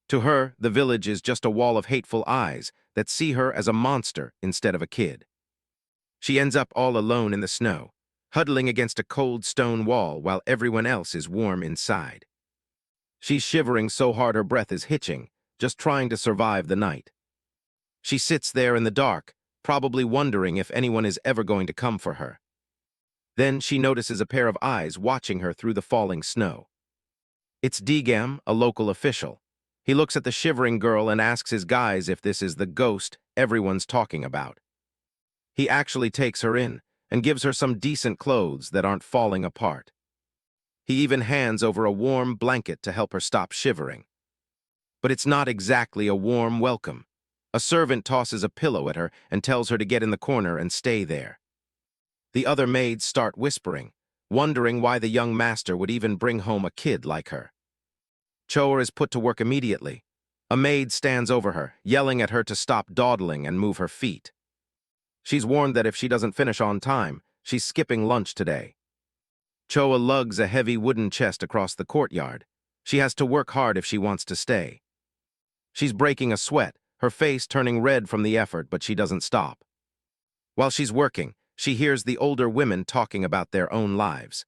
To her, the village is just a wall of hateful eyes that see her as a monster instead of a kid. She ends up all alone in the snow, huddling against a cold stone wall while everyone else is warm inside. She's shivering so hard her breath is hitching, just trying to survive the night. She sits there in the dark, probably wondering if anyone is ever going to come for her. Then she notices a pair of eyes watching her through the falling snow. It's Degam, a local official. He looks at the shivering girl and asks his guys if this is the ghost everyone's talking about. He actually takes her in and gives her some decent clothes that aren't falling apart. He even hands over a warm blanket to help her stop shivering. But it's not exactly a warm welcome. A servant tosses a pillow at her and tells her to get in the corner and stay there. The other maids start whispering, wondering why the young master would even bring home a kid like her. Choa is put to work immediately. A maid stands over her, yelling at her to stop dawdling and move her feet. She's warned that if she doesn't finish on time, she's skipping lunch today. Choa lugs a heavy wooden chest across the courtyard. She has to work hard if she wants to stay. She's breaking a sweat, her face turning red from the effort, but she doesn't stop. While she's working, she hears the older women talking about their own lives.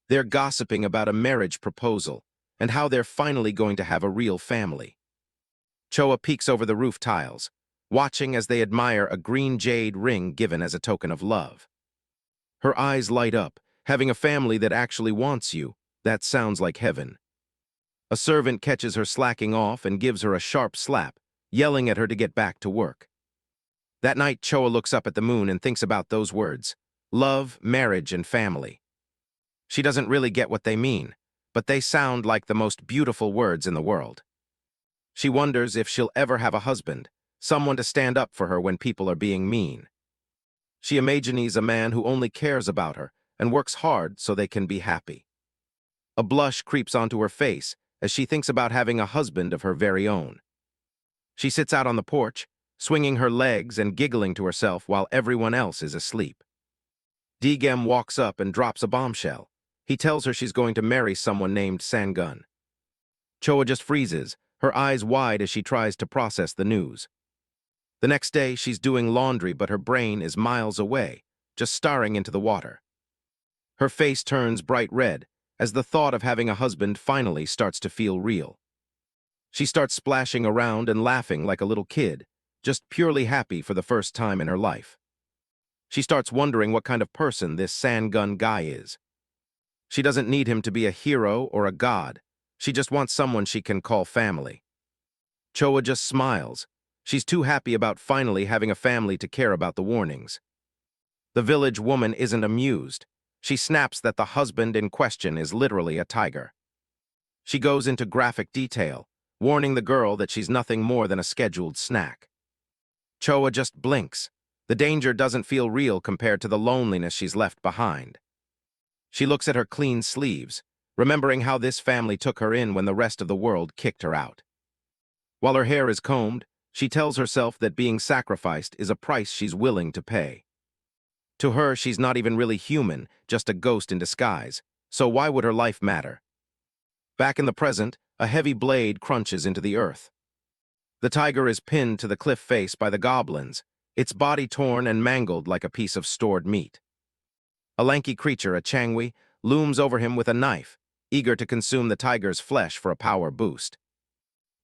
They're gossiping about a marriage proposal and how they're finally going to have a real family. Choa peeks over the roof tiles, watching as they admire a green jade ring given as a token of love. Her eyes light up. Having a family that actually wants you, that sounds like heaven. A servant catches her slacking off and gives her a sharp slap, yelling at her to get back to work. That night, Choa looks up at the moon and thinks about those words: love, marriage, and family. She doesn't really get what they mean, but they sound like the most beautiful words in the world. She wonders if she'll ever have a husband, someone to stand up for her when people are being mean. She imagines a man who only cares about her and works hard so they can be happy. A blush creeps onto her face as she thinks about having a husband of her very own. She sits out on the porch, swinging her legs and giggling to herself while everyone else is asleep. Dgem walks up and drops a bombshell. He tells her she's going to marry someone named Sangun. Choa just freezes, her eyes wide as she tries to process the news. The next day, she's doing laundry, but her brain is miles away, just staring into the water. Her face turns bright red as the thought of having a husband finally starts to feel real. She starts splashing around and laughing like a little kid, just purely happy for the first time in her life. She starts wondering what kind of person this Sangun guy is. She doesn't need him to be a hero or a god. She just wants someone she can call family. Choa just smiles. She's too happy about finally having a family to care about the warnings. The village woman isn't amused. She snaps that the husband in question is literally a tiger. She goes into graphic detail, warning the girl that she's nothing more than a scheduled snack. Choa just blinks. The danger doesn't feel real compared to the loneliness she's left behind. She looks at her clean sleeves, remembering how this family took her in when the rest of the world kicked her out. While her hair is combed, she tells herself that being sacrificed is a price she's willing to pay. To her, she's not even really human, just a ghost in disguise, so why would her life matter? Back in the present, a heavy blade crunches into the earth. The tiger is pinned to the cliff face by the goblins, its body torn and mangled like a piece of stored meat. A lanky creature, a changwi, looms over him with a knife, eager to consume the tiger's flesh for a power boost.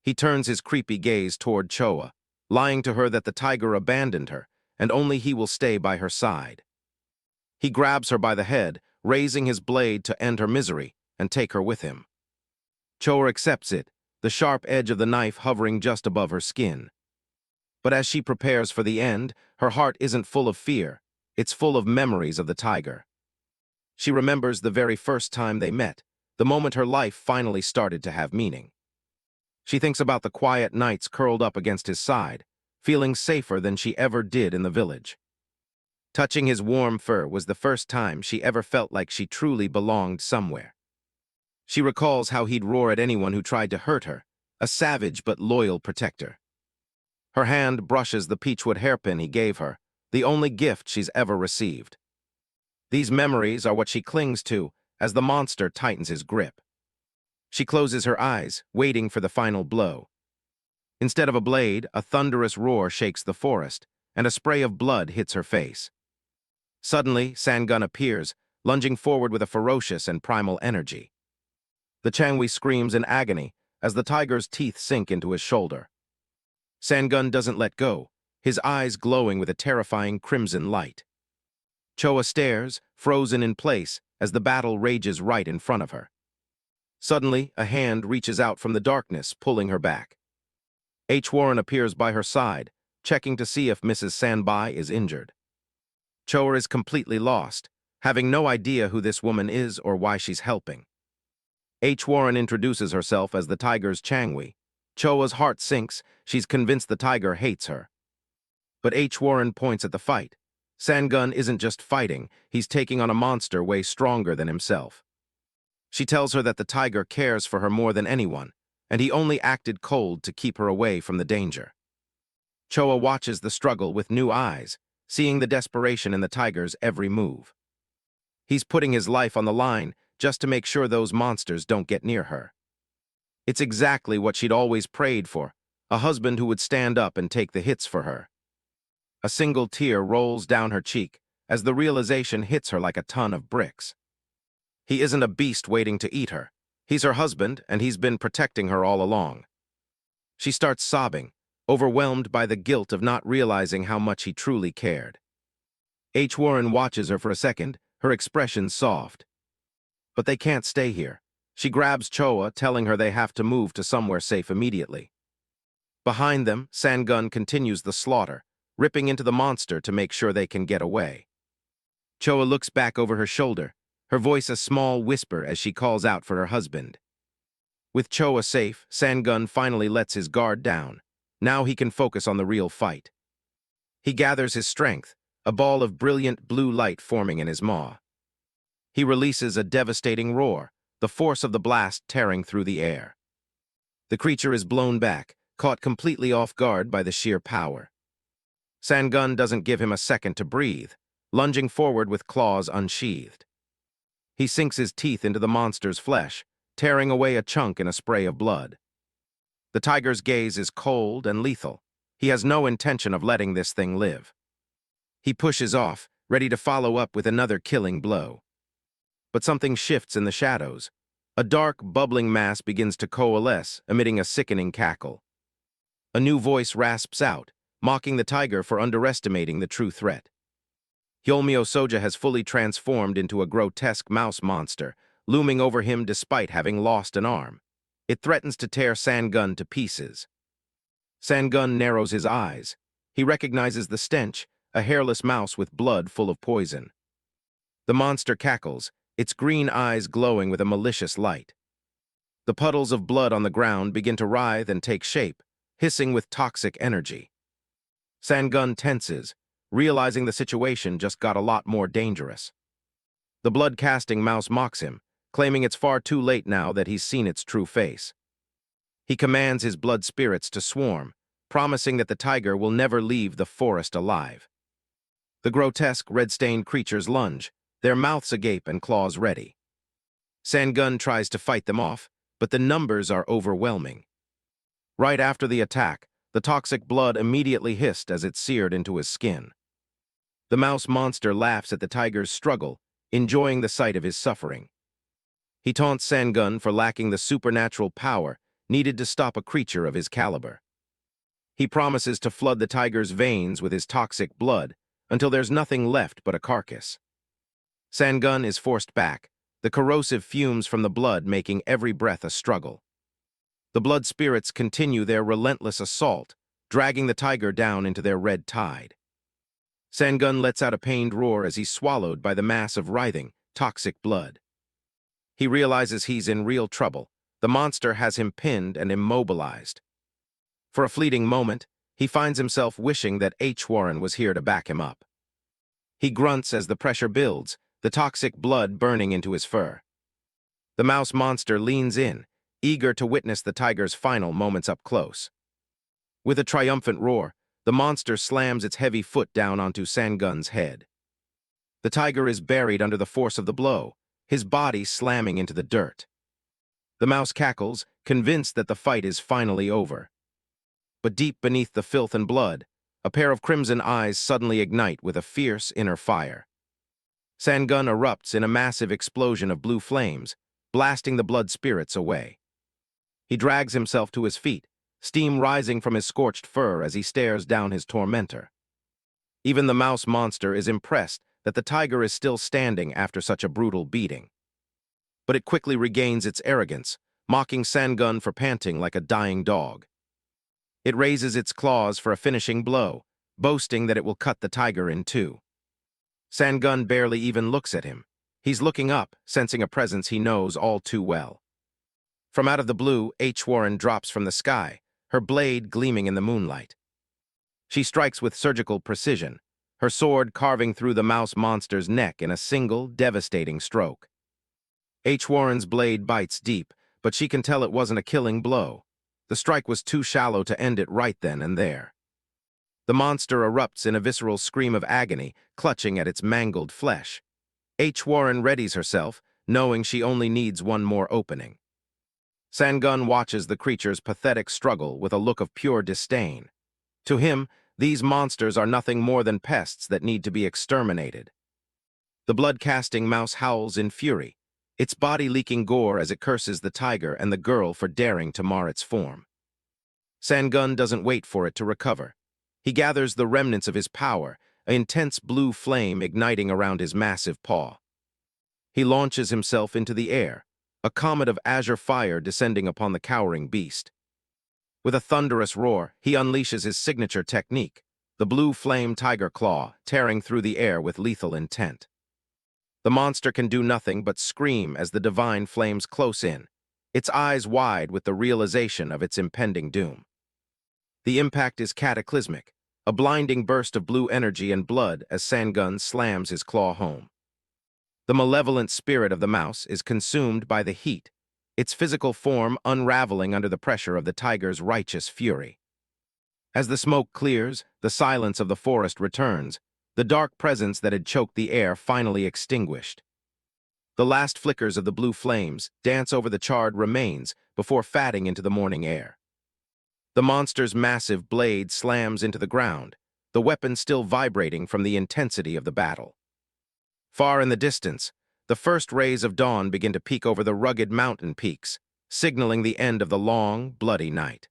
He turns his creepy gaze toward Choa, lying to her that the tiger abandoned her, and only he will stay by her side. He grabs her by the head, raising his blade to end her misery and take her with him. Choa accepts it, the sharp edge of the knife hovering just above her skin. But as she prepares for the end, her heart isn't full of fear, it's full of memories of the tiger. She remembers the very first time they met, the moment her life finally started to have meaning. She thinks about the quiet nights curled up against his side, feeling safer than she ever did in the village. Touching his warm fur was the first time she ever felt like she truly belonged somewhere. She recalls how he'd roar at anyone who tried to hurt her, a savage but loyal protector. Her hand brushes the peachwood hairpin he gave her, the only gift she's ever received. These memories are what she clings to as the monster tightens his grip. She closes her eyes, waiting for the final blow. Instead of a blade, a thunderous roar shakes the forest, and a spray of blood hits her face. Suddenly, Sangun appears, lunging forward with a ferocious and primal energy. The changwi screams in agony as the tiger's teeth sink into his shoulder. Sangun doesn't let go, his eyes glowing with a terrifying crimson light. Choa stares, frozen in place, as the battle rages right in front of her. Suddenly, a hand reaches out from the darkness, pulling her back. Warren appears by her side, checking to see if Mrs. Sanbai is injured. Choa is completely lost, having no idea who this woman is or why she's helping. Warren introduces herself as the tiger's changwi. Choa's heart sinks, she's convinced the tiger hates her. But Warren points at the fight. Sangun isn't just fighting, he's taking on a monster way stronger than himself. She tells her that the tiger cares for her more than anyone, and he only acted cold to keep her away from the danger. Choa watches the struggle with new eyes, seeing the desperation in the tiger's every move. He's putting his life on the line just to make sure those monsters don't get near her. It's exactly what she'd always prayed for, a husband who would stand up and take the hits for her. A single tear rolls down her cheek as the realization hits her like a ton of bricks. He isn't a beast waiting to eat her. He's her husband, and he's been protecting her all along. She starts sobbing, overwhelmed by the guilt of not realizing how much he truly cared. Warren watches her for a second, her expression soft. But they can't stay here. She grabs Choa, telling her they have to move to somewhere safe immediately. Behind them, Sangun continues the slaughter, ripping into the monster to make sure they can get away. Choa looks back over her shoulder, her voice a small whisper as she calls out for her husband. With Choa safe, Sangun finally lets his guard down. Now he can focus on the real fight. He gathers his strength, a ball of brilliant blue light forming in his maw. He releases a devastating roar, the force of the blast tearing through the air. The creature is blown back, caught completely off guard by the sheer power. Sangun doesn't give him a second to breathe, lunging forward with claws unsheathed. He sinks his teeth into the monster's flesh, tearing away a chunk in a spray of blood. The tiger's gaze is cold and lethal. He has no intention of letting this thing live. He pushes off, ready to follow up with another killing blow. But something shifts in the shadows. A dark, bubbling mass begins to coalesce, emitting a sickening cackle. A new voice rasps out, mocking the tiger for underestimating the true threat. Hyolmyo Soja has fully transformed into a grotesque mouse monster, looming over him despite having lost an arm. It threatens to tear Sangun to pieces. Sangun narrows his eyes. He recognizes the stench, a hairless mouse with blood full of poison. The monster cackles, its green eyes glowing with a malicious light. The puddles of blood on the ground begin to writhe and take shape, hissing with toxic energy. Sangun tenses, realizing the situation just got a lot more dangerous. The blood-casting mouse mocks him, claiming it's far too late now that he's seen its true face. He commands his blood spirits to swarm, promising that the tiger will never leave the forest alive. The grotesque, red-stained creatures lunge, their mouths agape and claws ready. Sangun tries to fight them off, but the numbers are overwhelming. Right after the attack, the toxic blood immediately hissed as it seared into his skin. The mouse monster laughs at the tiger's struggle, enjoying the sight of his suffering. He taunts Sangun for lacking the supernatural power needed to stop a creature of his caliber. He promises to flood the tiger's veins with his toxic blood until there's nothing left but a carcass. Sangun is forced back, the corrosive fumes from the blood making every breath a struggle. The blood spirits continue their relentless assault, dragging the tiger down into their red tide. Sangun lets out a pained roar as he's swallowed by the mass of writhing, toxic blood. He realizes he's in real trouble. The monster has him pinned and immobilized. For a fleeting moment, he finds himself wishing that Warren was here to back him up. He grunts as the pressure builds, the toxic blood burning into his fur. The mouse monster leans in, eager to witness the tiger's final moments up close. With a triumphant roar, the monster slams its heavy foot down onto Sangun's head. The tiger is buried under the force of the blow, his body slamming into the dirt. The mouse cackles, convinced that the fight is finally over. But deep beneath the filth and blood, a pair of crimson eyes suddenly ignite with a fierce inner fire. Sangun erupts in a massive explosion of blue flames, blasting the blood spirits away. He drags himself to his feet, steam rising from his scorched fur as he stares down his tormentor. Even the mouse monster is impressed that the tiger is still standing after such a brutal beating. But it quickly regains its arrogance, mocking Sangun for panting like a dying dog. It raises its claws for a finishing blow, boasting that it will cut the tiger in two. Sangun barely even looks at him. He's looking up, sensing a presence he knows all too well. From out of the blue, Warren drops from the sky, her blade gleaming in the moonlight. She strikes with surgical precision, her sword carving through the mouse monster's neck in a single, devastating stroke. Warren's blade bites deep, but she can tell it wasn't a killing blow. The strike was too shallow to end it right then and there. The monster erupts in a visceral scream of agony, clutching at its mangled flesh. Warren readies herself, knowing she only needs one more opening. Sangun watches the creature's pathetic struggle with a look of pure disdain. To him, these monsters are nothing more than pests that need to be exterminated. The blood-casting mouse howls in fury, its body leaking gore as it curses the tiger and the girl for daring to mar its form. Sangun doesn't wait for it to recover. He gathers the remnants of his power, an intense blue flame igniting around his massive paw. He launches himself into the air, a comet of azure fire descending upon the cowering beast. With a thunderous roar, he unleashes his signature technique, the blue flame tiger claw, tearing through the air with lethal intent. The monster can do nothing but scream as the divine flames close in, its eyes wide with the realization of its impending doom. The impact is cataclysmic, a blinding burst of blue energy and blood as Sangun slams his claw home. The malevolent spirit of the mouse is consumed by the heat, its physical form unraveling under the pressure of the tiger's righteous fury. As the smoke clears, the silence of the forest returns, the dark presence that had choked the air finally extinguished. The last flickers of the blue flames dance over the charred remains before fading into the morning air. The monster's massive blade slams into the ground, the weapon still vibrating from the intensity of the battle. Far in the distance, the first rays of dawn begin to peek over the rugged mountain peaks, signaling the end of the long, bloody night.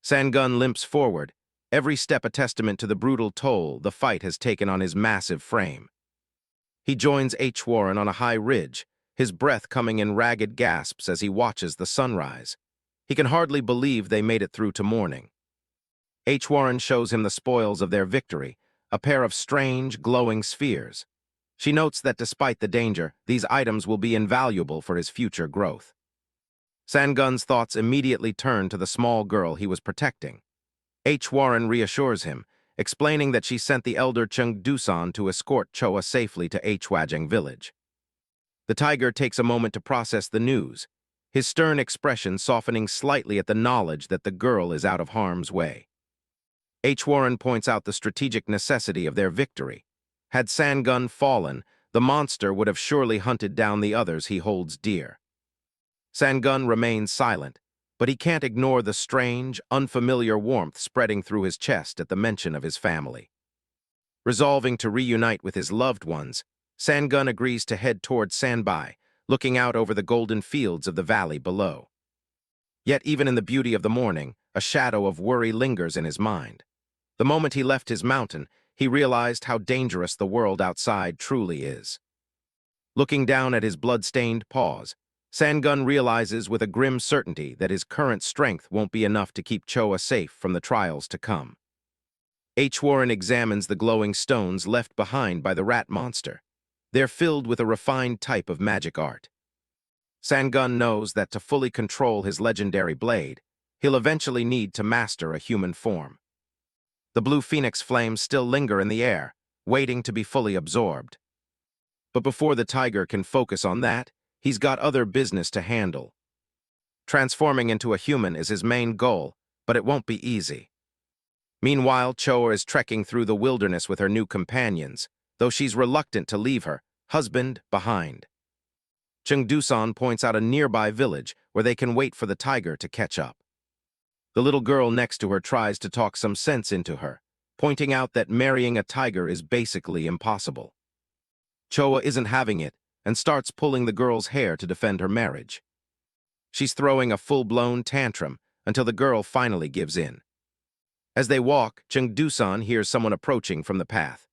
Sangun limps forward, every step a testament to the brutal toll the fight has taken on his massive frame. He joins Warren on a high ridge, his breath coming in ragged gasps as he watches the sunrise. He can hardly believe they made it through to morning. Warren shows him the spoils of their victory, a pair of strange, glowing spheres. She notes that despite the danger, these items will be invaluable for his future growth. Sangun's thoughts immediately turn to the small girl he was protecting. Warren reassures him, explaining that she sent the elder Chung Dusan to escort Choa safely to Hwajang village. The tiger takes a moment to process the news, his stern expression softening slightly at the knowledge that the girl is out of harm's way. Warren points out the strategic necessity of their victory. Had Sangun fallen, the monster would have surely hunted down the others he holds dear. Sangun remains silent, but he can't ignore the strange, unfamiliar warmth spreading through his chest at the mention of his family. Resolving to reunite with his loved ones, Sangun agrees to head toward Sanbai, looking out over the golden fields of the valley below. Yet even in the beauty of the morning, a shadow of worry lingers in his mind. The moment he left his mountain, he realized how dangerous the world outside truly is. Looking down at his blood-stained paws, Sangun realizes with a grim certainty that his current strength won't be enough to keep Choa safe from the trials to come. Warren examines the glowing stones left behind by the rat monster. They're filled with a refined type of magic art. Sangun knows that to fully control his legendary blade, he'll eventually need to master a human form. The blue phoenix flames still linger in the air, waiting to be fully absorbed. But before the tiger can focus on that, he's got other business to handle. Transforming into a human is his main goal, but it won't be easy. Meanwhile, Choa is trekking through the wilderness with her new companions, though she's reluctant to leave her husband behind. Chung Dusan points out a nearby village where they can wait for the tiger to catch up. The little girl next to her tries to talk some sense into her, pointing out that marrying a tiger is basically impossible. Choa isn't having it and starts pulling the girl's hair to defend her marriage. She's throwing a full-blown tantrum until the girl finally gives in. As they walk, Chung Dusan hears someone approaching from the path.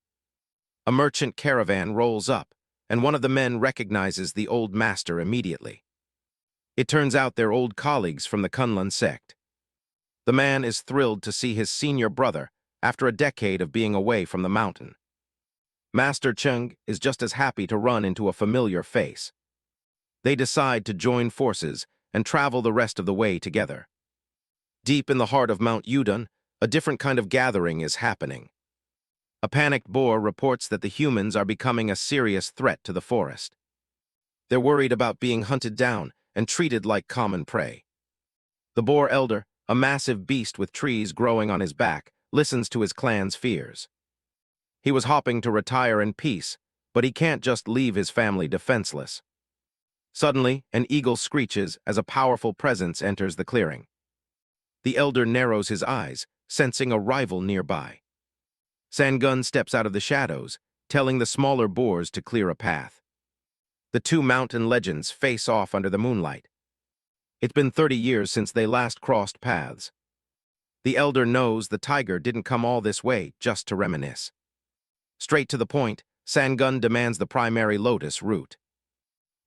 A merchant caravan rolls up, and one of the men recognizes the old master immediately. It turns out they're old colleagues from the Kunlun sect. The man is thrilled to see his senior brother after a decade of being away from the mountain. Master Chung is just as happy to run into a familiar face. They decide to join forces and travel the rest of the way together. Deep in the heart of Mount Yudun, a different kind of gathering is happening. A panicked boar reports that the humans are becoming a serious threat to the forest. They're worried about being hunted down and treated like common prey. The boar elder, a massive beast with trees growing on his back, listens to his clan's fears. He was hoping to retire in peace, but he can't just leave his family defenseless. Suddenly, an eagle screeches as a powerful presence enters the clearing. The elder narrows his eyes, sensing a rival nearby. Sangun steps out of the shadows, telling the smaller boars to clear a path. The two mountain legends face off under the moonlight. It's been 30 years since they last crossed paths. The elder knows the tiger didn't come all this way just to reminisce. Straight to the point, Sangun demands the primary lotus root.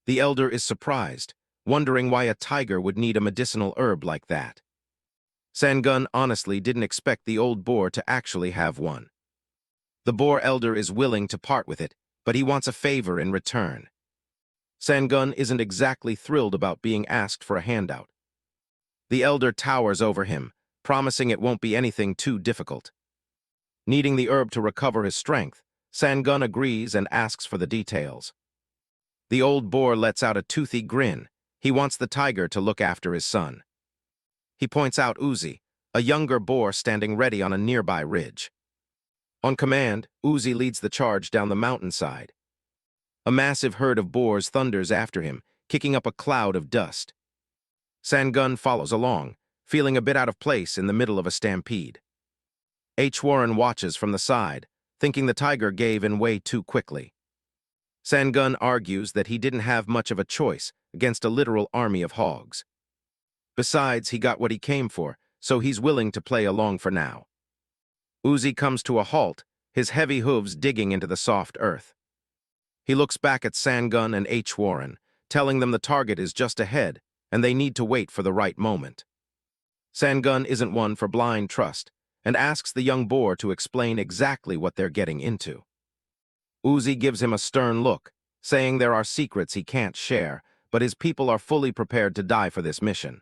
The elder is surprised, wondering why a tiger would need a medicinal herb like that. Sangun honestly didn't expect the old boar to actually have one. The boar elder is willing to part with it, but he wants a favor in return. Sangun isn't exactly thrilled about being asked for a handout. The elder towers over him, promising it won't be anything too difficult. Needing the herb to recover his strength, Sangun agrees and asks for the details. The old boar lets out a toothy grin. He wants the tiger to look after his son. He points out Uzi, a younger boar standing ready on a nearby ridge. On command, Uzi leads the charge down the mountainside. A massive herd of boars thunders after him, kicking up a cloud of dust. Sangun follows along, feeling a bit out of place in the middle of a stampede. Warren watches from the side, thinking the tiger gave in way too quickly. Sangun argues that he didn't have much of a choice against a literal army of hogs. Besides, he got what he came for, so he's willing to play along for now. Uzi comes to a halt, his heavy hooves digging into the soft earth. He looks back at Sangun and Warren, telling them the target is just ahead and they need to wait for the right moment. Sangun isn't one for blind trust and asks the young boar to explain exactly what they're getting into. Uzi gives him a stern look, saying there are secrets he can't share, but his people are fully prepared to die for this mission.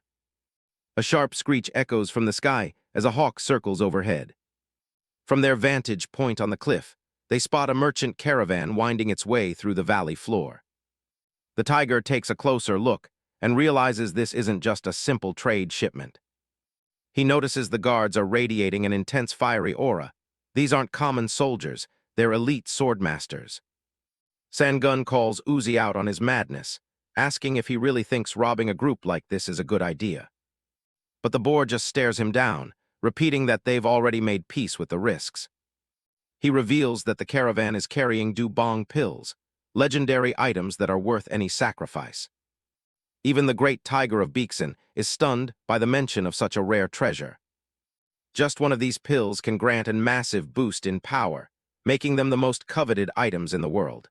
A sharp screech echoes from the sky as a hawk circles overhead. From their vantage point on the cliff, they spot a merchant caravan winding its way through the valley floor. The tiger takes a closer look and realizes this isn't just a simple trade shipment. He notices the guards are radiating an intense fiery aura. These aren't common soldiers, they're elite swordmasters. Sangun calls Uzi out on his madness, asking if he really thinks robbing a group like this is a good idea. But the boar just stares him down, repeating that they've already made peace with the risks. He reveals that the caravan is carrying dubong pills, legendary items that are worth any sacrifice. Even the great tiger of Baeksin is stunned by the mention of such a rare treasure. Just one of these pills can grant a massive boost in power, making them the most coveted items in the world.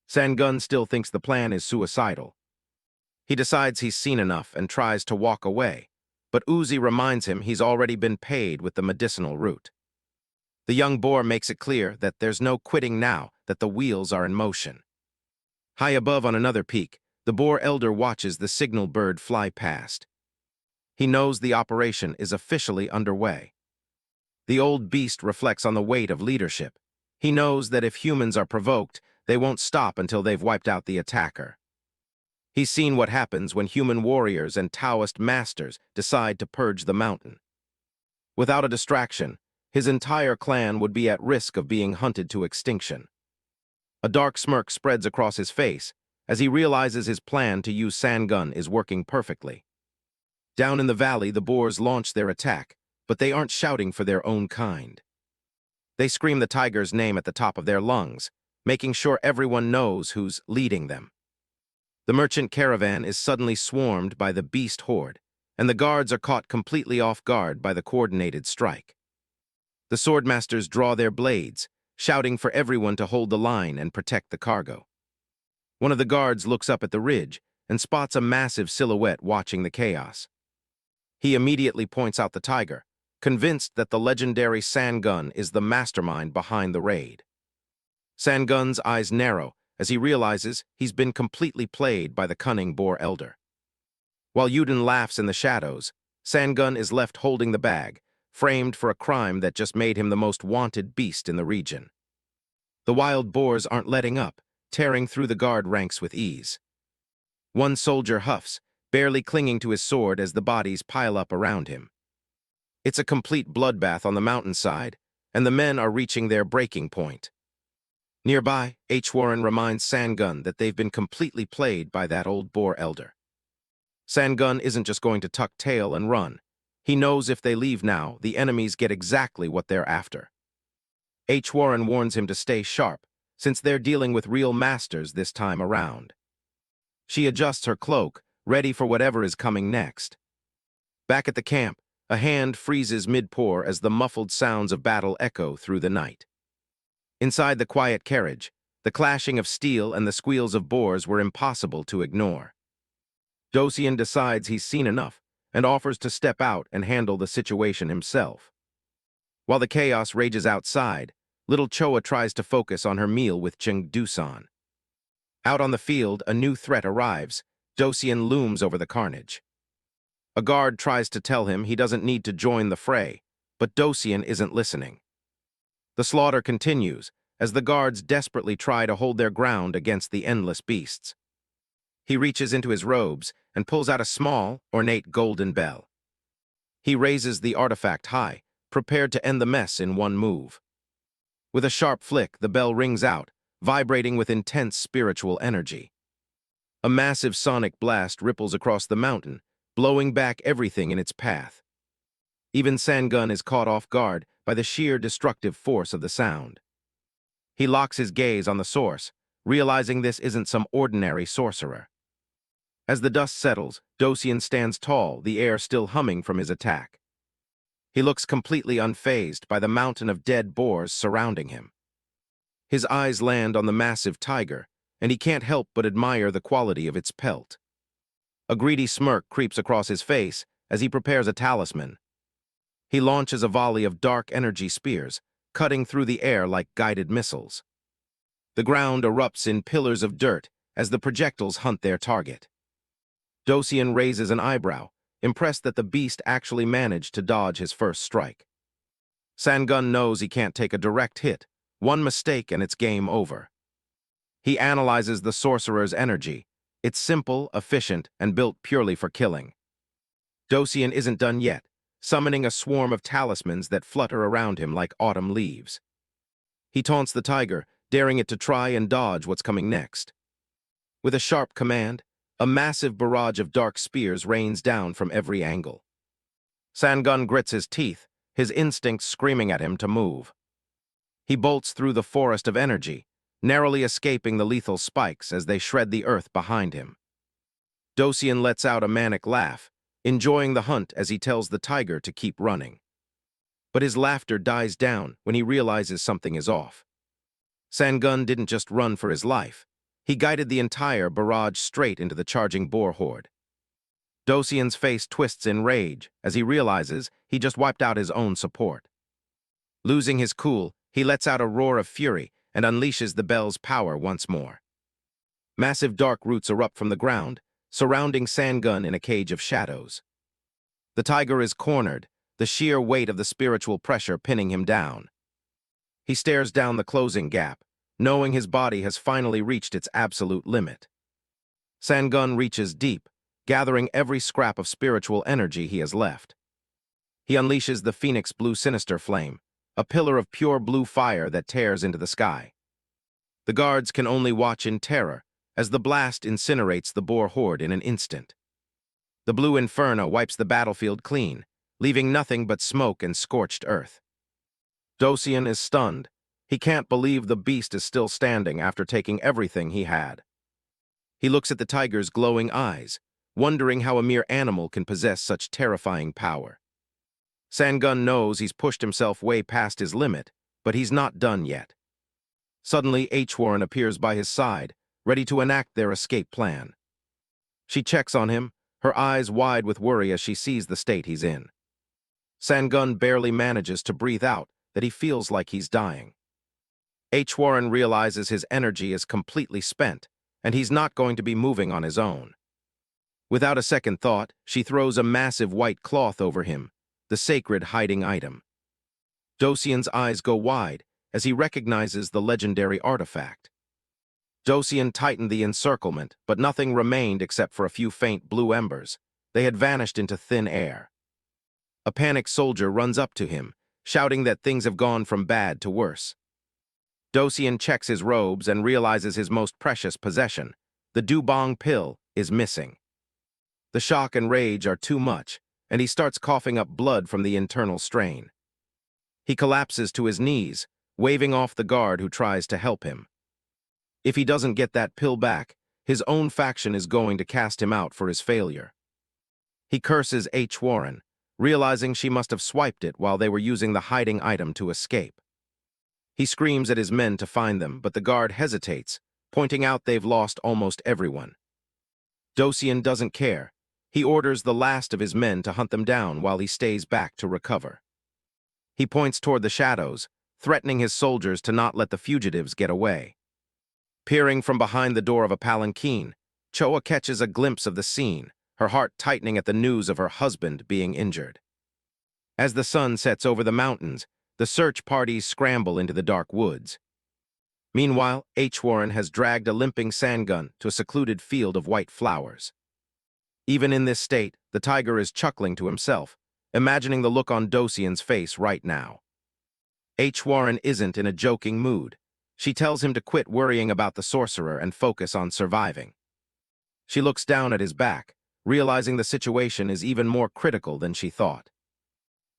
Sangun still thinks the plan is suicidal. He decides he's seen enough and tries to walk away, but Uzi reminds him he's already been paid with the medicinal root. The young boar makes it clear that there's no quitting now that the wheels are in motion. High above on another peak, the boar elder watches the signal bird fly past. He knows the operation is officially underway. The old beast reflects on the weight of leadership. He knows that if humans are provoked, they won't stop until they've wiped out the attacker. He's seen what happens when human warriors and Taoist masters decide to purge the mountain. Without a distraction, his entire clan would be at risk of being hunted to extinction. A dark smirk spreads across his face as he realizes his plan to use Sangun is working perfectly. Down in the valley, the boars launch their attack, but they aren't shouting for their own kind. They scream the tiger's name at the top of their lungs, making sure everyone knows who's leading them. The merchant caravan is suddenly swarmed by the beast horde, and the guards are caught completely off guard by the coordinated strike. The swordmasters draw their blades, shouting for everyone to hold the line and protect the cargo. One of the guards looks up at the ridge and spots a massive silhouette watching the chaos. He immediately points out the tiger, convinced that the legendary Sangun is the mastermind behind the raid. Sangun's eyes narrow as he realizes he's been completely played by the cunning boar elder. While Yuden laughs in the shadows, Sangun is left holding the bag, framed for a crime that just made him the most wanted beast in the region. The wild boars aren't letting up, tearing through the guard ranks with ease. One soldier huffs, barely clinging to his sword as the bodies pile up around him. It's a complete bloodbath on the mountainside, and the men are reaching their breaking point. Nearby, Warren reminds Sangun that they've been completely played by that old boar elder. Sangun isn't just going to tuck tail and run. He knows if they leave now, the enemies get exactly what they're after. Warren warns him to stay sharp, since they're dealing with real masters this time around. She adjusts her cloak, ready for whatever is coming next. Back at the camp, a hand freezes mid-pour as the muffled sounds of battle echo through the night. Inside the quiet carriage, the clashing of steel and the squeals of boars were impossible to ignore. Dosian decides he's seen enough and offers to step out and handle the situation himself. While the chaos rages outside, little Choa tries to focus on her meal with Chengdusan. Out on the field, a new threat arrives. Dosian looms over the carnage. A guard tries to tell him he doesn't need to join the fray, but Dosian isn't listening. The slaughter continues as the guards desperately try to hold their ground against the endless beasts. He reaches into his robes and pulls out a small, ornate golden bell. He raises the artifact high, prepared to end the mess in one move. With a sharp flick, the bell rings out, vibrating with intense spiritual energy. A massive sonic blast ripples across the mountain, blowing back everything in its path. Even Sangun is caught off guard by the sheer destructive force of the sound. He locks his gaze on the source, realizing this isn't some ordinary sorcerer. As the dust settles, Dosian stands tall, the air still humming from his attack. He looks completely unfazed by the mountain of dead boars surrounding him. His eyes land on the massive tiger, and he can't help but admire the quality of its pelt. A greedy smirk creeps across his face as he prepares a talisman. He launches a volley of dark energy spears, cutting through the air like guided missiles. The ground erupts in pillars of dirt as the projectiles hunt their target. Dosian raises an eyebrow, impressed that the beast actually managed to dodge his first strike. Sangun knows he can't take a direct hit. One mistake and it's game over. He analyzes the sorcerer's energy. It's simple, efficient, and built purely for killing. Dosian isn't done yet, summoning a swarm of talismans that flutter around him like autumn leaves. He taunts the tiger, daring it to try and dodge what's coming next. With a sharp command, a massive barrage of dark spears rains down from every angle. Sangun grits his teeth, his instincts screaming at him to move. He bolts through the forest of energy, narrowly escaping the lethal spikes as they shred the earth behind him. Dosian lets out a manic laugh, enjoying the hunt as he tells the tiger to keep running. But his laughter dies down when he realizes something is off. Sangun didn't just run for his life. He guided the entire barrage straight into the charging boar horde. Dosian's face twists in rage as he realizes he just wiped out his own support. Losing his cool, he lets out a roar of fury and unleashes the bell's power once more. Massive dark roots erupt from the ground, surrounding Sangun in a cage of shadows. The tiger is cornered, the sheer weight of the spiritual pressure pinning him down. He stares down the closing gap, knowing his body has finally reached its absolute limit. Sangun reaches deep, gathering every scrap of spiritual energy he has left. He unleashes the Phoenix Blue Sinister Flame, a pillar of pure blue fire that tears into the sky. The guards can only watch in terror as the blast incinerates the boar horde in an instant. The blue inferno wipes the battlefield clean, leaving nothing but smoke and scorched earth. Dosian is stunned. He can't believe the beast is still standing after taking everything he had. He looks at the tiger's glowing eyes, wondering how a mere animal can possess such terrifying power. Sangun knows he's pushed himself way past his limit, but he's not done yet. Suddenly, Warren appears by his side, ready to enact their escape plan. She checks on him, her eyes wide with worry as she sees the state he's in. Sangun barely manages to breathe out that he feels like he's dying. Warren realizes his energy is completely spent, and he's not going to be moving on his own. Without a second thought, she throws a massive white cloth over him, the sacred hiding item. Dosian's eyes go wide as he recognizes the legendary artifact. Dosian tightened the encirclement, but nothing remained except for a few faint blue embers. They had vanished into thin air. A panicked soldier runs up to him, shouting that things have gone from bad to worse. Dosian checks his robes and realizes his most precious possession, the dubong pill, is missing. The shock and rage are too much, and he starts coughing up blood from the internal strain. He collapses to his knees, waving off the guard who tries to help him. If he doesn't get that pill back, his own faction is going to cast him out for his failure. He curses H. Warren, realizing she must have swiped it while they were using the hiding item to escape. He screams at his men to find them, but the guard hesitates, pointing out they've lost almost everyone. Dosian doesn't care. He orders the last of his men to hunt them down while he stays back to recover. He points toward the shadows, threatening his soldiers to not let the fugitives get away. Peering from behind the door of a palanquin, Choa catches a glimpse of the scene, her heart tightening at the news of her husband being injured. As the sun sets over the mountains, the search parties scramble into the dark woods. Meanwhile, H. Warren has dragged a limping Sangun to a secluded field of white flowers. Even in this state, the tiger is chuckling to himself, imagining the look on Dosian's face right now. H. Warren isn't in a joking mood. She tells him to quit worrying about the sorcerer and focus on surviving. She looks down at his back, realizing the situation is even more critical than she thought.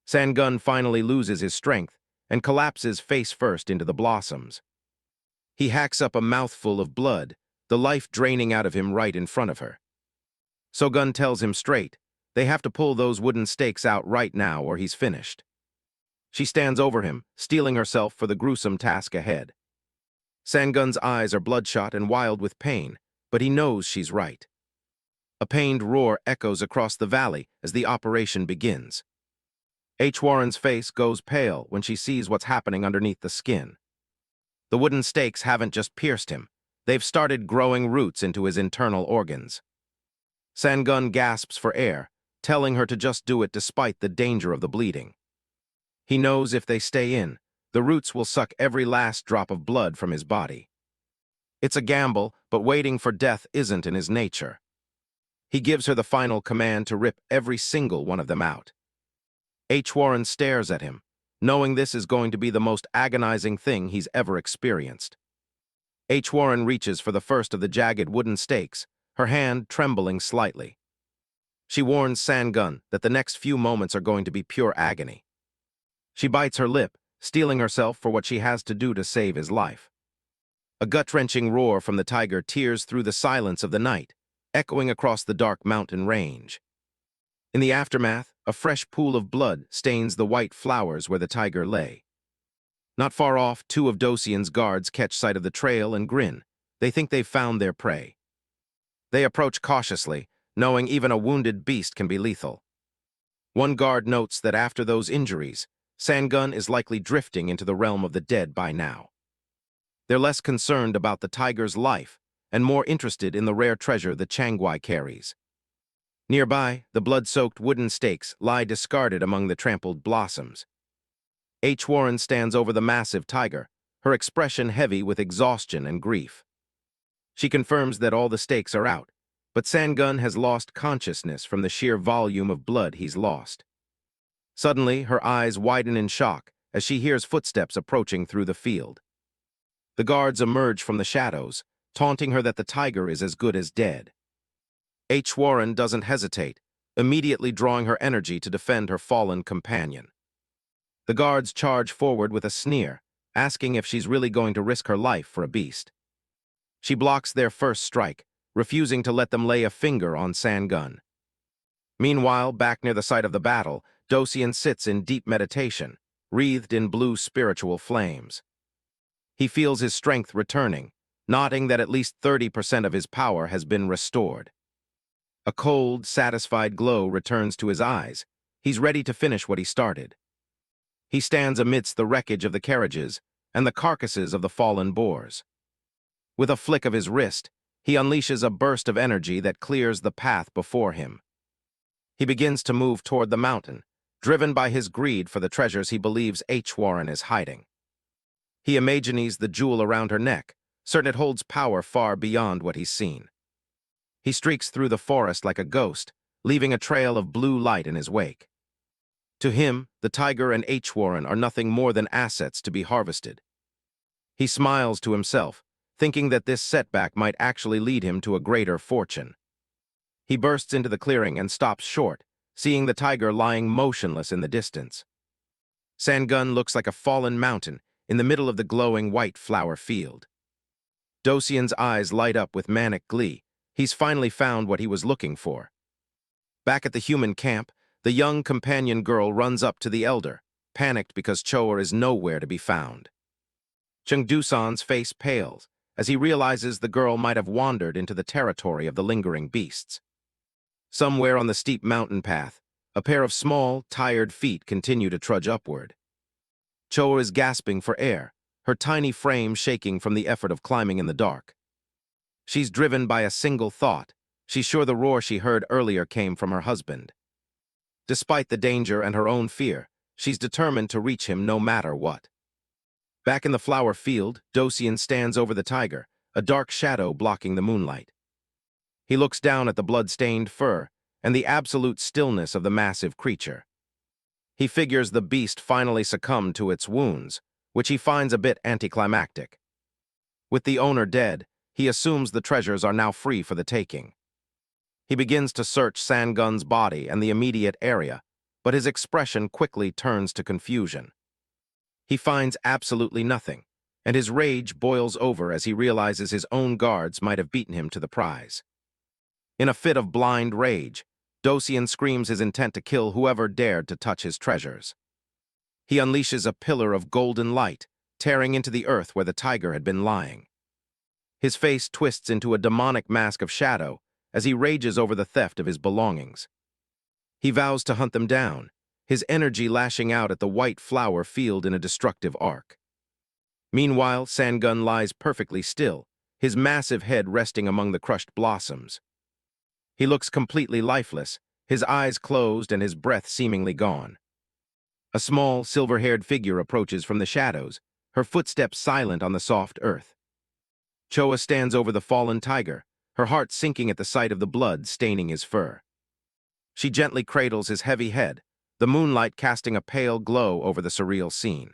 Sangun finally loses his strength and collapses face first into the blossoms. He hacks up a mouthful of blood, the life draining out of him right in front of her. Sogun tells him straight, they have to pull those wooden stakes out right now or he's finished. She stands over him, steeling herself for the gruesome task ahead. Sangun's eyes are bloodshot and wild with pain, but he knows she's right. A pained roar echoes across the valley as the operation begins. H. Warren's face goes pale when she sees what's happening underneath the skin. The wooden stakes haven't just pierced him, they've started growing roots into his internal organs. Sangun gasps for air, telling her to just do it despite the danger of the bleeding. He knows if they stay in, the roots will suck every last drop of blood from his body. It's a gamble, but waiting for death isn't in his nature. He gives her the final command to rip every single one of them out. H. Warren stares at him, knowing this is going to be the most agonizing thing he's ever experienced. H. Warren reaches for the first of the jagged wooden stakes, her hand trembling slightly. She warns Sangun that the next few moments are going to be pure agony. She bites her lip, steeling herself for what she has to do to save his life. A gut-wrenching roar from the tiger tears through the silence of the night, echoing across the dark mountain range. In the aftermath, a fresh pool of blood stains the white flowers where the tiger lay. Not far off, two of Dosian's guards catch sight of the trail and grin. They think they've found their prey. They approach cautiously, knowing even a wounded beast can be lethal. One guard notes that after those injuries, Sangun is likely drifting into the realm of the dead by now. They're less concerned about the tiger's life and more interested in the rare treasure the Changwai carries. Nearby, the blood-soaked wooden stakes lie discarded among the trampled blossoms. H. Warren stands over the massive tiger, her expression heavy with exhaustion and grief. She confirms that all the stakes are out, but Sangun has lost consciousness from the sheer volume of blood he's lost. Suddenly, her eyes widen in shock as she hears footsteps approaching through the field. The guards emerge from the shadows, taunting her that the tiger is as good as dead. H. Warren doesn't hesitate, immediately drawing her energy to defend her fallen companion. The guards charge forward with a sneer, asking if she's really going to risk her life for a beast. She blocks their first strike, refusing to let them lay a finger on Sangun. Meanwhile, back near the site of the battle, Dosian sits in deep meditation, wreathed in blue spiritual flames. He feels his strength returning, nodding that at least 30% of his power has been restored. A cold, satisfied glow returns to his eyes. He's ready to finish what he started. He stands amidst the wreckage of the carriages and the carcasses of the fallen boars. With a flick of his wrist, he unleashes a burst of energy that clears the path before him. He begins to move toward the mountain, driven by his greed for the treasures he believes Warren is hiding. He imagines the jewel around her neck, certain it holds power far beyond what he's seen. He streaks through the forest like a ghost, leaving a trail of blue light in his wake. To him, the tiger and Warren are nothing more than assets to be harvested. He smiles to himself, thinking that this setback might actually lead him to a greater fortune. He bursts into the clearing and stops short, seeing the tiger lying motionless in the distance. Sangun looks like a fallen mountain in the middle of the glowing white flower field. Dosian's eyes light up with manic glee. He's finally found what he was looking for. Back at the human camp, the young companion girl runs up to the elder, panicked because Choa is nowhere to be found. Chengdusan's face pales as he realizes the girl might have wandered into the territory of the lingering beasts. Somewhere on the steep mountain path, a pair of small, tired feet continue to trudge upward. Choa is gasping for air, her tiny frame shaking from the effort of climbing in the dark. She's driven by a single thought. She's sure the roar she heard earlier came from her husband. Despite the danger and her own fear, she's determined to reach him no matter what. Back in the flower field, Dosian stands over the tiger, a dark shadow blocking the moonlight. He looks down at the blood-stained fur and the absolute stillness of the massive creature. He figures the beast finally succumbed to its wounds, which he finds a bit anticlimactic. With the owner dead, he assumes the treasures are now free for the taking. He begins to search Sangun's body and the immediate area, but his expression quickly turns to confusion. He finds absolutely nothing, and his rage boils over as he realizes his own guards might have beaten him to the prize. In a fit of blind rage, Dosian screams his intent to kill whoever dared to touch his treasures. He unleashes a pillar of golden light, tearing into the earth where the tiger had been lying. His face twists into a demonic mask of shadow as he rages over the theft of his belongings. He vows to hunt them down, his energy lashing out at the white flower field in a destructive arc. Meanwhile, Sangun lies perfectly still, his massive head resting among the crushed blossoms. He looks completely lifeless, his eyes closed and his breath seemingly gone. A small, silver-haired figure approaches from the shadows, her footsteps silent on the soft earth. Choa stands over the fallen tiger, her heart sinking at the sight of the blood staining his fur. She gently cradles his heavy head, the moonlight casting a pale glow over the surreal scene.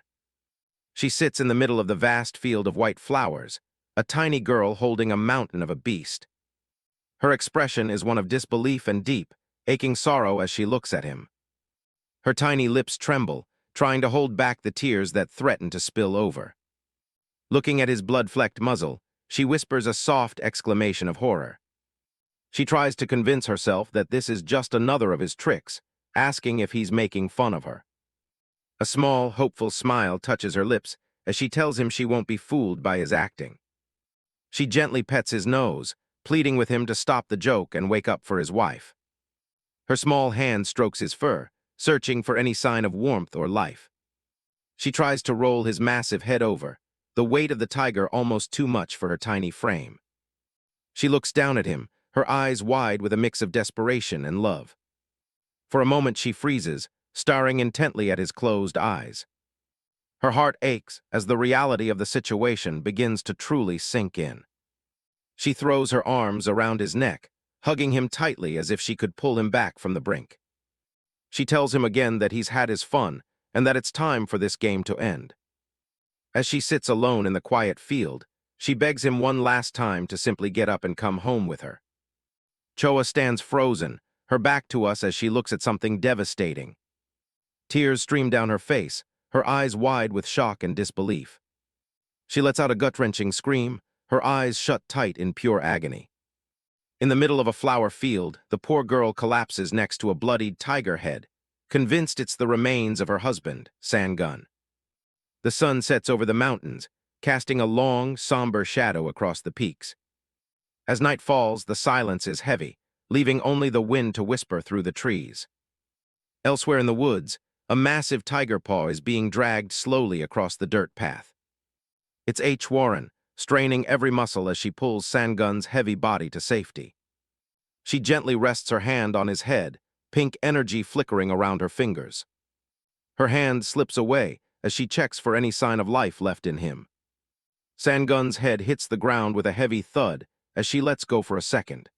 She sits in the middle of the vast field of white flowers, a tiny girl holding a mountain of a beast. Her expression is one of disbelief and deep, aching sorrow as she looks at him. Her tiny lips tremble, trying to hold back the tears that threaten to spill over. Looking at his blood-flecked muzzle, she whispers a soft exclamation of horror. She tries to convince herself that this is just another of his tricks, asking if he's making fun of her. A small, hopeful smile touches her lips as she tells him she won't be fooled by his acting. She gently pets his nose, pleading with him to stop the joke and wake up for his wife. Her small hand strokes his fur, searching for any sign of warmth or life. She tries to roll his massive head over, the weight of the tiger almost too much for her tiny frame. She looks down at him, her eyes wide with a mix of desperation and love. For a moment she freezes, staring intently at his closed eyes. Her heart aches as the reality of the situation begins to truly sink in. She throws her arms around his neck, hugging him tightly as if she could pull him back from the brink. She tells him again that he's had his fun and that it's time for this game to end. As she sits alone in the quiet field, she begs him one last time to simply get up and come home with her. Choa stands frozen, her back to us as she looks at something devastating. Tears stream down her face, her eyes wide with shock and disbelief. She lets out a gut-wrenching scream, her eyes shut tight in pure agony. In the middle of a flower field, the poor girl collapses next to a bloodied tiger head, convinced it's the remains of her husband, Sangun. The sun sets over the mountains, casting a long, somber shadow across the peaks. As night falls, the silence is heavy, leaving only the wind to whisper through the trees. Elsewhere in the woods, a massive tiger paw is being dragged slowly across the dirt path. It's Warren, straining every muscle as she pulls Sangun's heavy body to safety. She gently rests her hand on his head, pink energy flickering around her fingers. Her hand slips away as she checks for any sign of life left in him. Sangun's head hits the ground with a heavy thud as she lets go for a second.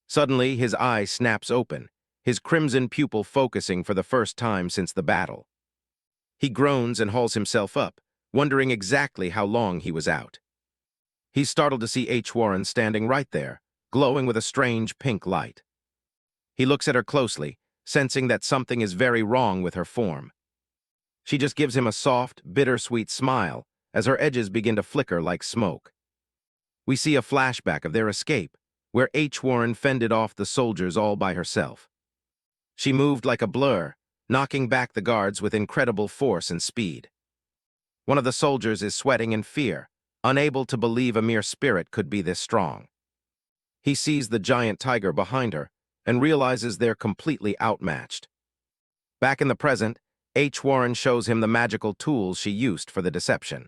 Suddenly, his eye snaps open, his crimson pupil focusing for the first time since the battle. He groans and hauls himself up, wondering exactly how long he was out. He's startled to see H. Warren standing right there, glowing with a strange pink light. He looks at her closely, sensing that something is very wrong with her form. She just gives him a soft, bittersweet smile as her edges begin to flicker like smoke. We see a flashback of their escape, where H. Warren fended off the soldiers all by herself. She moved like a blur, knocking back the guards with incredible force and speed. One of the soldiers is sweating in fear, unable to believe a mere spirit could be this strong. He sees the giant tiger behind her and realizes they're completely outmatched. Back in the present, H. Warren shows him the magical tools she used for the deception.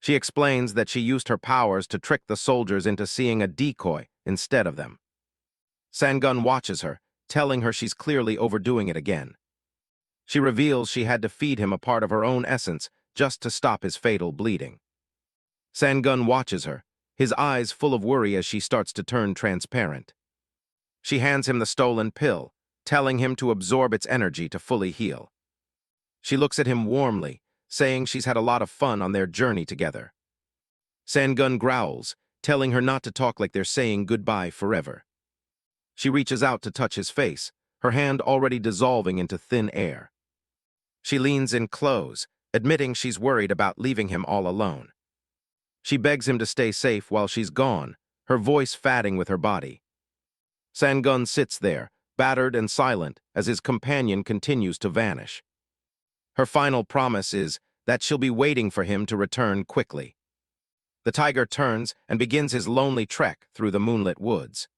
She explains that she used her powers to trick the soldiers into seeing a decoy instead of them. Sangun watches her, telling her she's clearly overdoing it again. She reveals she had to feed him a part of her own essence just to stop his fatal bleeding. Sangun watches her, his eyes full of worry as she starts to turn transparent. She hands him the stolen pill, telling him to absorb its energy to fully heal. She looks at him warmly, saying she's had a lot of fun on their journey together. Sangun growls, telling her not to talk like they're saying goodbye forever. She reaches out to touch his face, her hand already dissolving into thin air. She leans in close, admitting she's worried about leaving him all alone. She begs him to stay safe while she's gone, her voice fatting with her body. Sangun sits there, battered and silent, as his companion continues to vanish. Her final promise is that she'll be waiting for him to return quickly. The tiger turns and begins his lonely trek through the moonlit woods.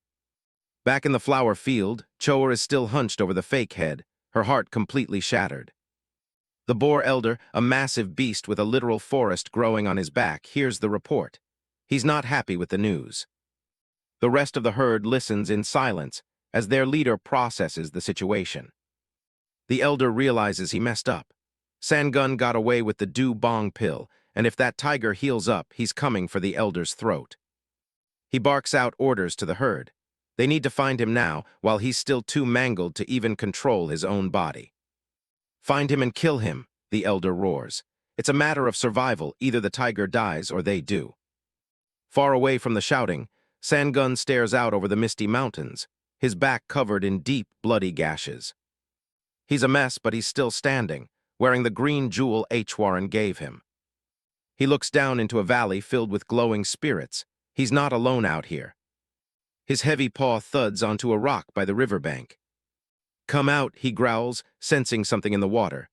Back in the flower field, Choa is still hunched over the fake head, her heart completely shattered. The boar elder, a massive beast with a literal forest growing on his back, hears the report. He's not happy with the news. The rest of the herd listens in silence as their leader processes the situation. The elder realizes he messed up. Sangun got away with the do bong pill, and if that tiger heals up, he's coming for the elder's throat. He barks out orders to the herd. They need to find him now, while he's still too mangled to even control his own body. Find him and kill him, the elder roars. It's a matter of survival, either the tiger dies or they do. Far away from the shouting, Sangun stares out over the misty mountains, his back covered in deep, bloody gashes. He's a mess, but he's still standing, wearing the green jewel H. Warren gave him. He looks down into a valley filled with glowing spirits. He's not alone out here. His heavy paw thuds onto a rock by the riverbank. "Come out," he growls, sensing something in the water.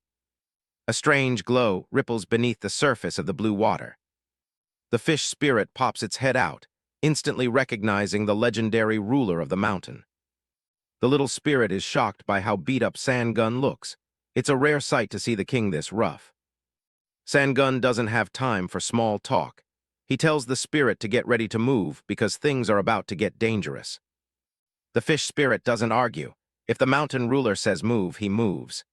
A strange glow ripples beneath the surface of the blue water. The fish spirit pops its head out, instantly recognizing the legendary ruler of the mountain. The little spirit is shocked by how beat-up Sangun looks. It's a rare sight to see the king this rough. Sangun doesn't have time for small talk. He tells the spirit to get ready to move because things are about to get dangerous. The fish spirit doesn't argue. If the mountain ruler says move, he moves.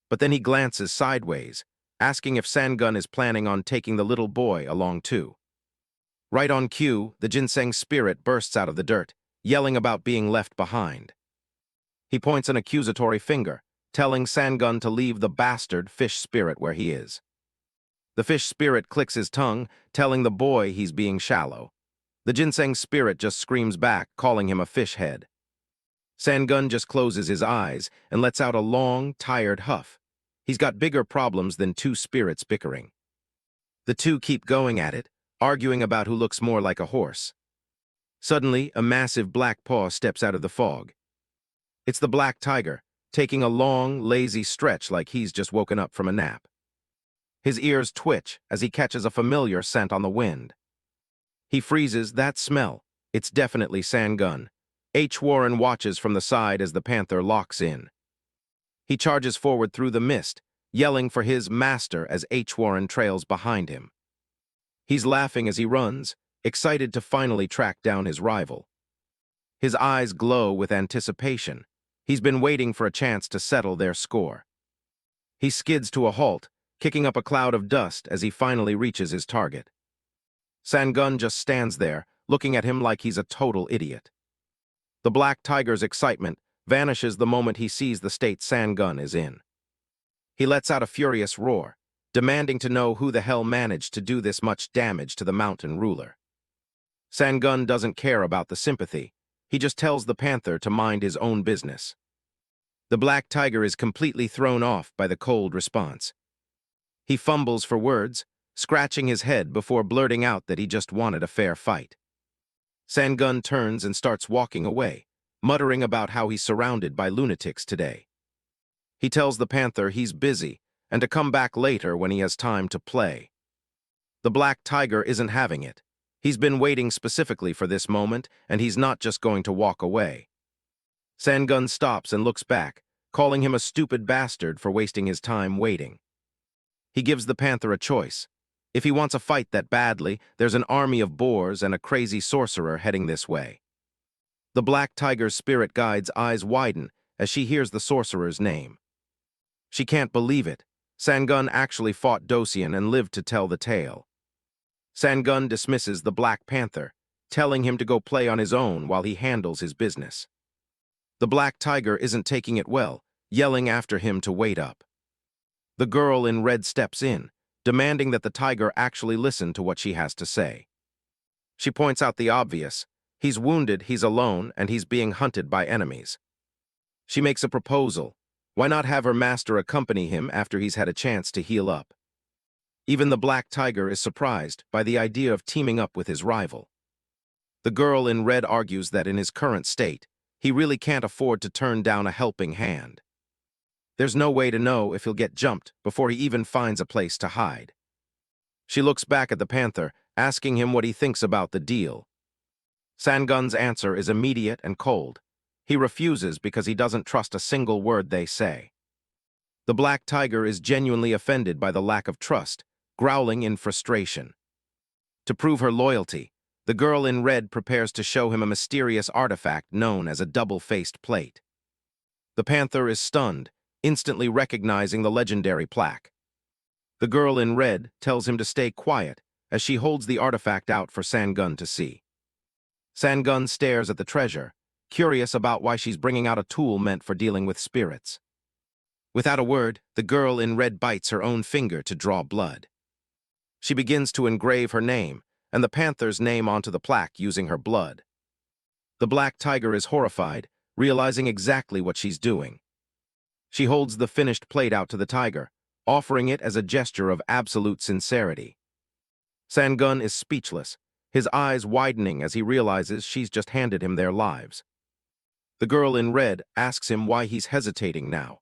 But then he glances sideways, asking if Sangun is planning on taking the little boy along too. Right on cue, the ginseng spirit bursts out of the dirt, yelling about being left behind. He points an accusatory finger, telling Sangun to leave the bastard fish spirit where he is. The fish spirit clicks his tongue, telling the boy he's being shallow. The ginseng spirit just screams back, calling him a fish head. Sangun just closes his eyes and lets out a long, tired huff. He's got bigger problems than two spirits bickering. The two keep going at it, arguing about who looks more like a horse. Suddenly, a massive black paw steps out of the fog. It's the black tiger, taking a long, lazy stretch like he's just woken up from a nap. His ears twitch as he catches a familiar scent on the wind. He freezes. That smell. It's definitely Sangun. H. Warren watches from the side as the panther locks in. He charges forward through the mist, yelling for his master as H. Warren trails behind him. He's laughing as he runs, excited to finally track down his rival. His eyes glow with anticipation. He's been waiting for a chance to settle their score. He skids to a halt, kicking up a cloud of dust as he finally reaches his target. Sangun just stands there, looking at him like he's a total idiot. The black tiger's excitement vanishes the moment he sees the state Sangun is in. He lets out a furious roar, demanding to know who the hell managed to do this much damage to the mountain ruler. Sangun doesn't care about the sympathy. He just tells the panther to mind his own business. The black tiger is completely thrown off by the cold response. He fumbles for words, scratching his head before blurting out that he just wanted a fair fight. Sangun turns and starts walking away, muttering about how he's surrounded by lunatics today. He tells the panther he's busy and to come back later when he has time to play. The black tiger isn't having it. He's been waiting specifically for this moment, and he's not just going to walk away. Sangun stops and looks back, calling him a stupid bastard for wasting his time waiting. He gives the panther a choice. If he wants a fight that badly, there's an army of boars and a crazy sorcerer heading this way. The black tiger's spirit guide's eyes widen as she hears the sorcerer's name. She can't believe it. Sangun actually fought Dosian and lived to tell the tale. Sangun dismisses the Black Panther, telling him to go play on his own while he handles his business. The black tiger isn't taking it well, yelling after him to wait up. The girl in red steps in, demanding that the tiger actually listen to what she has to say. She points out the obvious. He's wounded, he's alone, and he's being hunted by enemies. She makes a proposal. Why not have her master accompany him after he's had a chance to heal up? Even the black tiger is surprised by the idea of teaming up with his rival. The girl in red argues that in his current state, he really can't afford to turn down a helping hand. There's no way to know if he'll get jumped before he even finds a place to hide. She looks back at the panther, asking him what he thinks about the deal. Sangun's answer is immediate and cold. He refuses because he doesn't trust a single word they say. The black tiger is genuinely offended by the lack of trust, growling in frustration. To prove her loyalty, the girl in red prepares to show him a mysterious artifact known as a double-faced plate. The panther is stunned, instantly recognizing the legendary plaque. The girl in red tells him to stay quiet as she holds the artifact out for Sangun to see. Sangun stares at the treasure, curious about why she's bringing out a tool meant for dealing with spirits. Without a word, the girl in red bites her own finger to draw blood. She begins to engrave her name and the panther's name onto the plaque using her blood. The black tiger is horrified, realizing exactly what she's doing. She holds the finished plate out to the tiger, offering it as a gesture of absolute sincerity. Sangun is speechless, his eyes widening as he realizes she's just handed him their lives. The girl in red asks him why he's hesitating now.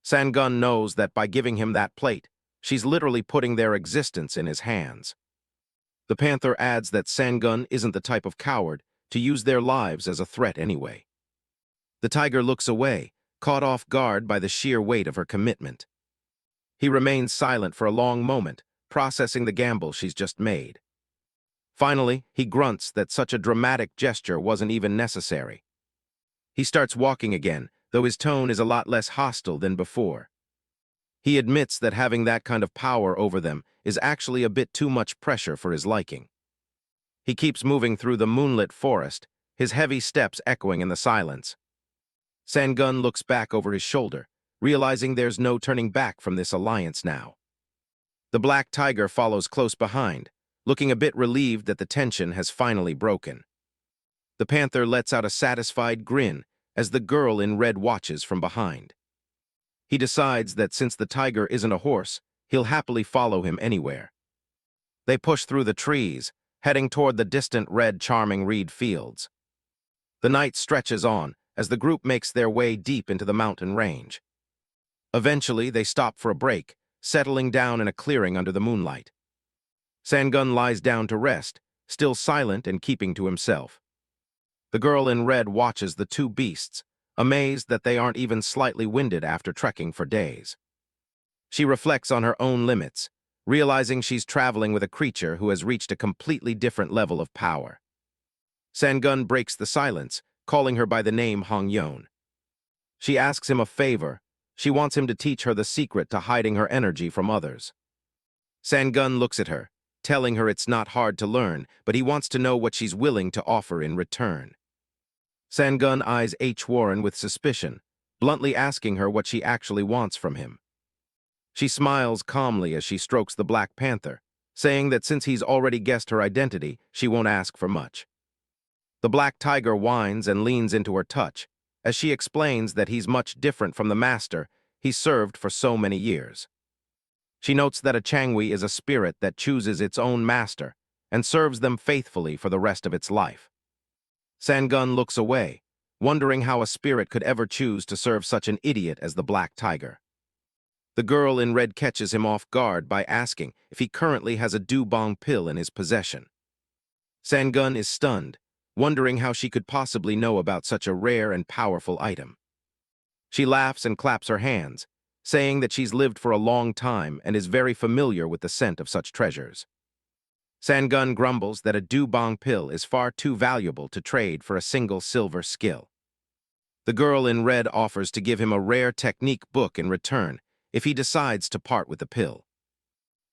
Sangun knows that by giving him that plate, she's literally putting their existence in his hands. The panther adds that Sangun isn't the type of coward to use their lives as a threat anyway. The tiger looks away, caught off guard by the sheer weight of her commitment. He remains silent for a long moment, processing the gamble she's just made. Finally, he grunts that such a dramatic gesture wasn't even necessary. He starts walking again, though his tone is a lot less hostile than before. He admits that having that kind of power over them is actually a bit too much pressure for his liking. He keeps moving through the moonlit forest, his heavy steps echoing in the silence. Sangun looks back over his shoulder, realizing there's no turning back from this alliance now. The black tiger follows close behind, looking a bit relieved that the tension has finally broken. The panther lets out a satisfied grin as the girl in red watches from behind. He decides that since the tiger isn't a horse, he'll happily follow him anywhere. They push through the trees, heading toward the distant red charming reed fields. The night stretches on as the group makes their way deep into the mountain range. Eventually, they stop for a break, settling down in a clearing under the moonlight. Sangun lies down to rest, still silent and keeping to himself. The girl in red watches the two beasts, amazed that they aren't even slightly winded after trekking for days. She reflects on her own limits, realizing she's traveling with a creature who has reached a completely different level of power. Sangun breaks the silence, calling her by the name Hong Yon. She asks him a favor, She wants him to teach her the secret to hiding her energy from others. Sangun looks at her, telling her it's not hard to learn, but he wants to know what she's willing to offer in return. Sangun eyes H. Warren with suspicion, bluntly asking her what she actually wants from him. She smiles calmly as she strokes the Black Panther, saying that since he's already guessed her identity, she won't ask for much. The Black Tiger whines and leans into her touch, as she explains that he's much different from the master he's served for so many years. She notes that a Changwi is a spirit that chooses its own master and serves them faithfully for the rest of its life. Sangun looks away, wondering how a spirit could ever choose to serve such an idiot as the Black Tiger. The girl in red catches him off guard by asking if he currently has a dubong pill in his possession. Sangun is stunned, wondering how she could possibly know about such a rare and powerful item. She laughs and claps her hands, saying that she's lived for a long time and is very familiar with the scent of such treasures. Sangun grumbles that a dubong pill is far too valuable to trade for a single silver skill. The girl in red offers to give him a rare technique book in return if he decides to part with the pill.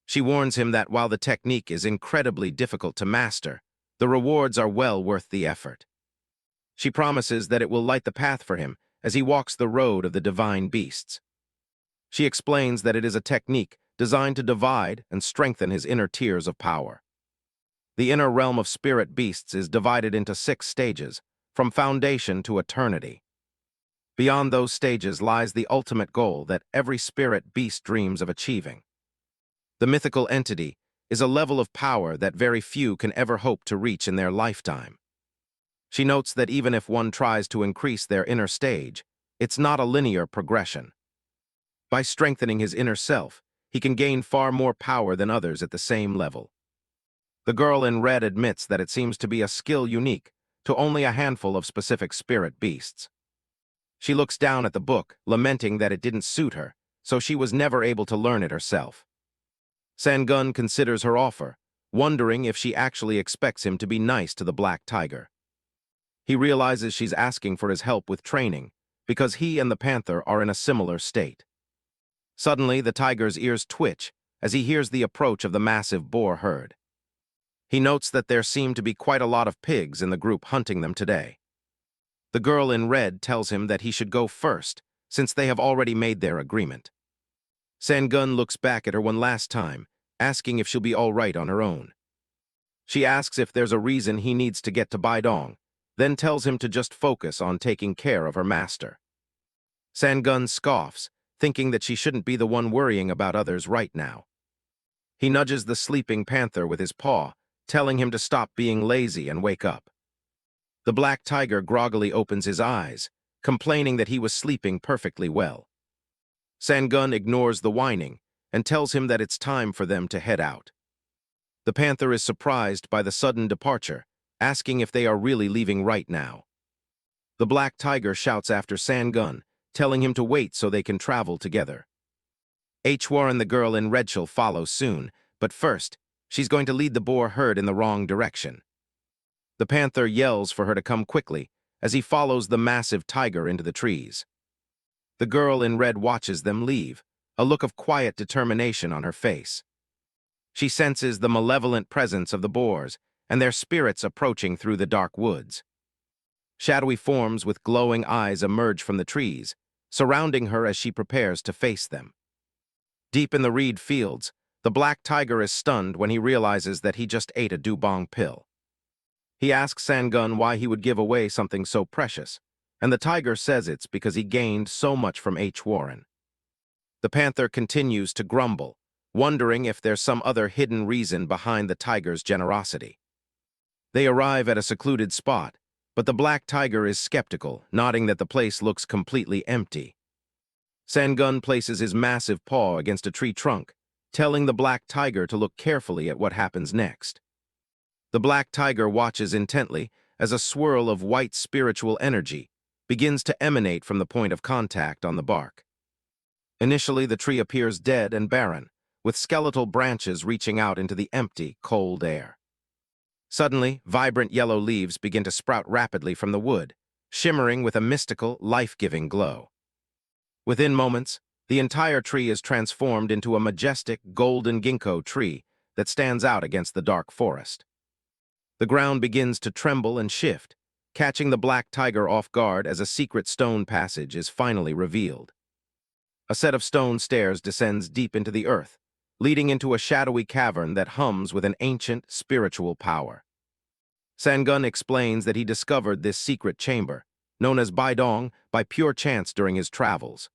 She warns him that while the technique is incredibly difficult to master, the rewards are well worth the effort. She promises that it will light the path for him as he walks the road of the divine beasts. She explains that it is a technique designed to divide and strengthen his inner tiers of power. The inner realm of spirit beasts is divided into 6 stages, from foundation to eternity. Beyond those stages lies the ultimate goal that every spirit beast dreams of achieving. The mythical entity is a level of power that very few can ever hope to reach in their lifetime. She notes that even if one tries to increase their inner stage, it's not a linear progression. By strengthening his inner self, he can gain far more power than others at the same level. The girl in red admits that it seems to be a skill unique to only a handful of specific spirit beasts. She looks down at the book, lamenting that it didn't suit her, so she was never able to learn it herself. Sangun considers her offer, wondering if she actually expects him to be nice to the Black Tiger. He realizes she's asking for his help with training, because he and the panther are in a similar state. Suddenly, the tiger's ears twitch as he hears the approach of the massive boar herd. He notes that there seem to be quite a lot of pigs in the group hunting them today. The girl in red tells him that he should go first, since they have already made their agreement. Sangun looks back at her one last time, asking if she'll be all right on her own. She asks if there's a reason he needs to get to Baidong, then tells him to just focus on taking care of her master. Sangun scoffs, thinking that she shouldn't be the one worrying about others right now. He nudges the sleeping panther with his paw, telling him to stop being lazy and wake up. The Black Tiger groggily opens his eyes, complaining that he was sleeping perfectly well. Sangun ignores the whining and tells him that it's time for them to head out. The panther is surprised by the sudden departure, asking if they are really leaving right now. The Black Tiger shouts after Sangun, telling him to wait so they can travel together. Hwar and the girl in red shall follow soon, but first, she's going to lead the boar herd in the wrong direction. The panther yells for her to come quickly as he follows the massive tiger into the trees. The girl in red watches them leave, a look of quiet determination on her face. She senses the malevolent presence of the boars and their spirits approaching through the dark woods. Shadowy forms with glowing eyes emerge from the trees, surrounding her as she prepares to face them. Deep in the reed fields, the Black Tiger is stunned when he realizes that he just ate a dubong pill. He asks Sangun why he would give away something so precious, and the tiger says it's because he gained so much from H. Warren. The panther continues to grumble, wondering if there's some other hidden reason behind the tiger's generosity. They arrive at a secluded spot, but the Black Tiger is skeptical, nodding that the place looks completely empty. Sangun places his massive paw against a tree trunk, telling the Black Tiger to look carefully at what happens next. The Black Tiger watches intently as a swirl of white spiritual energy begins to emanate from the point of contact on the bark. Initially, the tree appears dead and barren, with skeletal branches reaching out into the empty, cold air. Suddenly, vibrant yellow leaves begin to sprout rapidly from the wood, shimmering with a mystical, life-giving glow. Within moments, the entire tree is transformed into a majestic golden ginkgo tree that stands out against the dark forest. The ground begins to tremble and shift, catching the black tiger off guard as a secret stone passage is finally revealed. A set of stone stairs descends deep into the earth, leading into a shadowy cavern that hums with an ancient spiritual power. Sangun explains that he discovered this secret chamber, known as Baidong, by pure chance during his travels.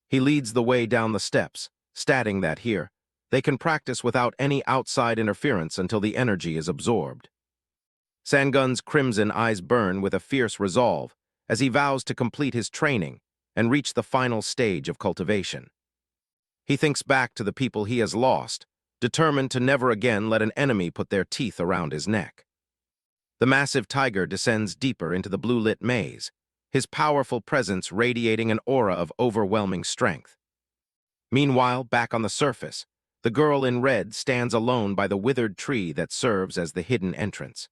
He leads the way down the steps, stating that here, they can practice without any outside interference until the energy is absorbed. Sangun's crimson eyes burn with a fierce resolve as he vows to complete his training and reach the final stage of cultivation. He thinks back to the people he has lost, determined to never again let an enemy put their teeth around his neck. The massive tiger descends deeper into the blue-lit maze, his powerful presence radiating an aura of overwhelming strength. Meanwhile, back on the surface, the girl in red stands alone by the withered tree that serves as the hidden entrance.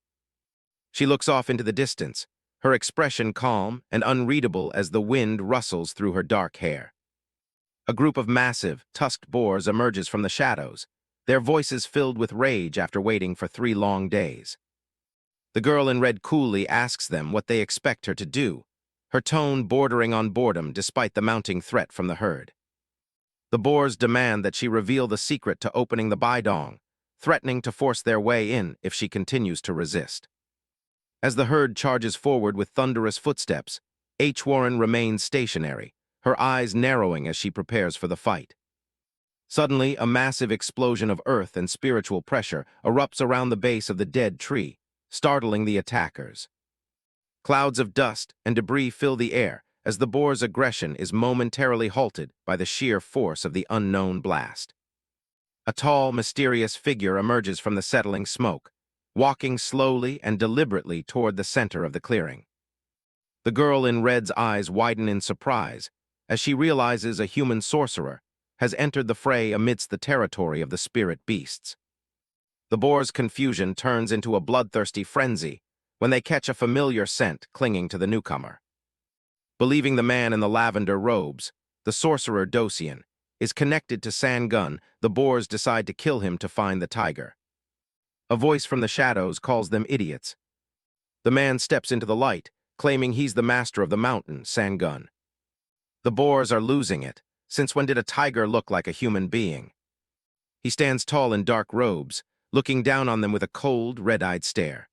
She looks off into the distance, her expression calm and unreadable as the wind rustles through her dark hair. A group of massive, tusked boars emerges from the shadows, their voices filled with rage after waiting for 3 long days. The girl in red coolly asks them what they expect her to do, her tone bordering on boredom despite the mounting threat from the herd. The boars demand that she reveal the secret to opening the Baidong, threatening to force their way in if she continues to resist. As the herd charges forward with thunderous footsteps, H. Warren remains stationary, her eyes narrowing as she prepares for the fight. Suddenly, a massive explosion of earth and spiritual pressure erupts around the base of the dead tree, startling the attackers. Clouds of dust and debris fill the air as the boar's aggression is momentarily halted by the sheer force of the unknown blast. A tall, mysterious figure emerges from the settling smoke, walking slowly and deliberately toward the center of the clearing. The girl in red's eyes widen in surprise as she realizes a human sorcerer has entered the fray amidst the territory of the spirit beasts. The boar's confusion turns into a bloodthirsty frenzy when they catch a familiar scent clinging to the newcomer. Believing the man in the lavender robes, the sorcerer Dosian, is connected to Sangun, the boars decide to kill him to find the tiger. A voice from the shadows calls them idiots. The man steps into the light, claiming he's the master of the mountain, Sangun. The boars are losing it, since when did a tiger look like a human being? He stands tall in dark robes, looking down on them with a cold, red-eyed stare.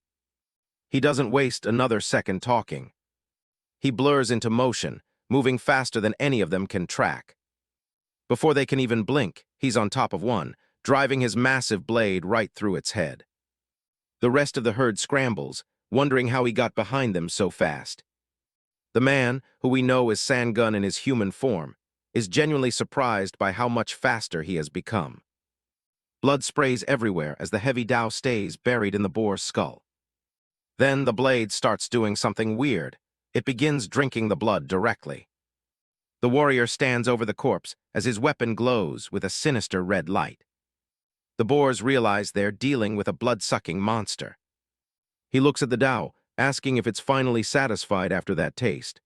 He doesn't waste another second talking. He blurs into motion, moving faster than any of them can track. Before they can even blink, he's on top of one, driving his massive blade right through its head. The rest of the herd scrambles, wondering how he got behind them so fast. The man, who we know as Sangun in his human form, is genuinely surprised by how much faster he has become. Blood sprays everywhere as the heavy dowel stays buried in the boar's skull. Then the blade starts doing something weird. It begins drinking the blood directly. The warrior stands over the corpse as his weapon glows with a sinister red light. The boars realize they're dealing with a blood-sucking monster. He looks at the dowel, asking if it's finally satisfied after that taste.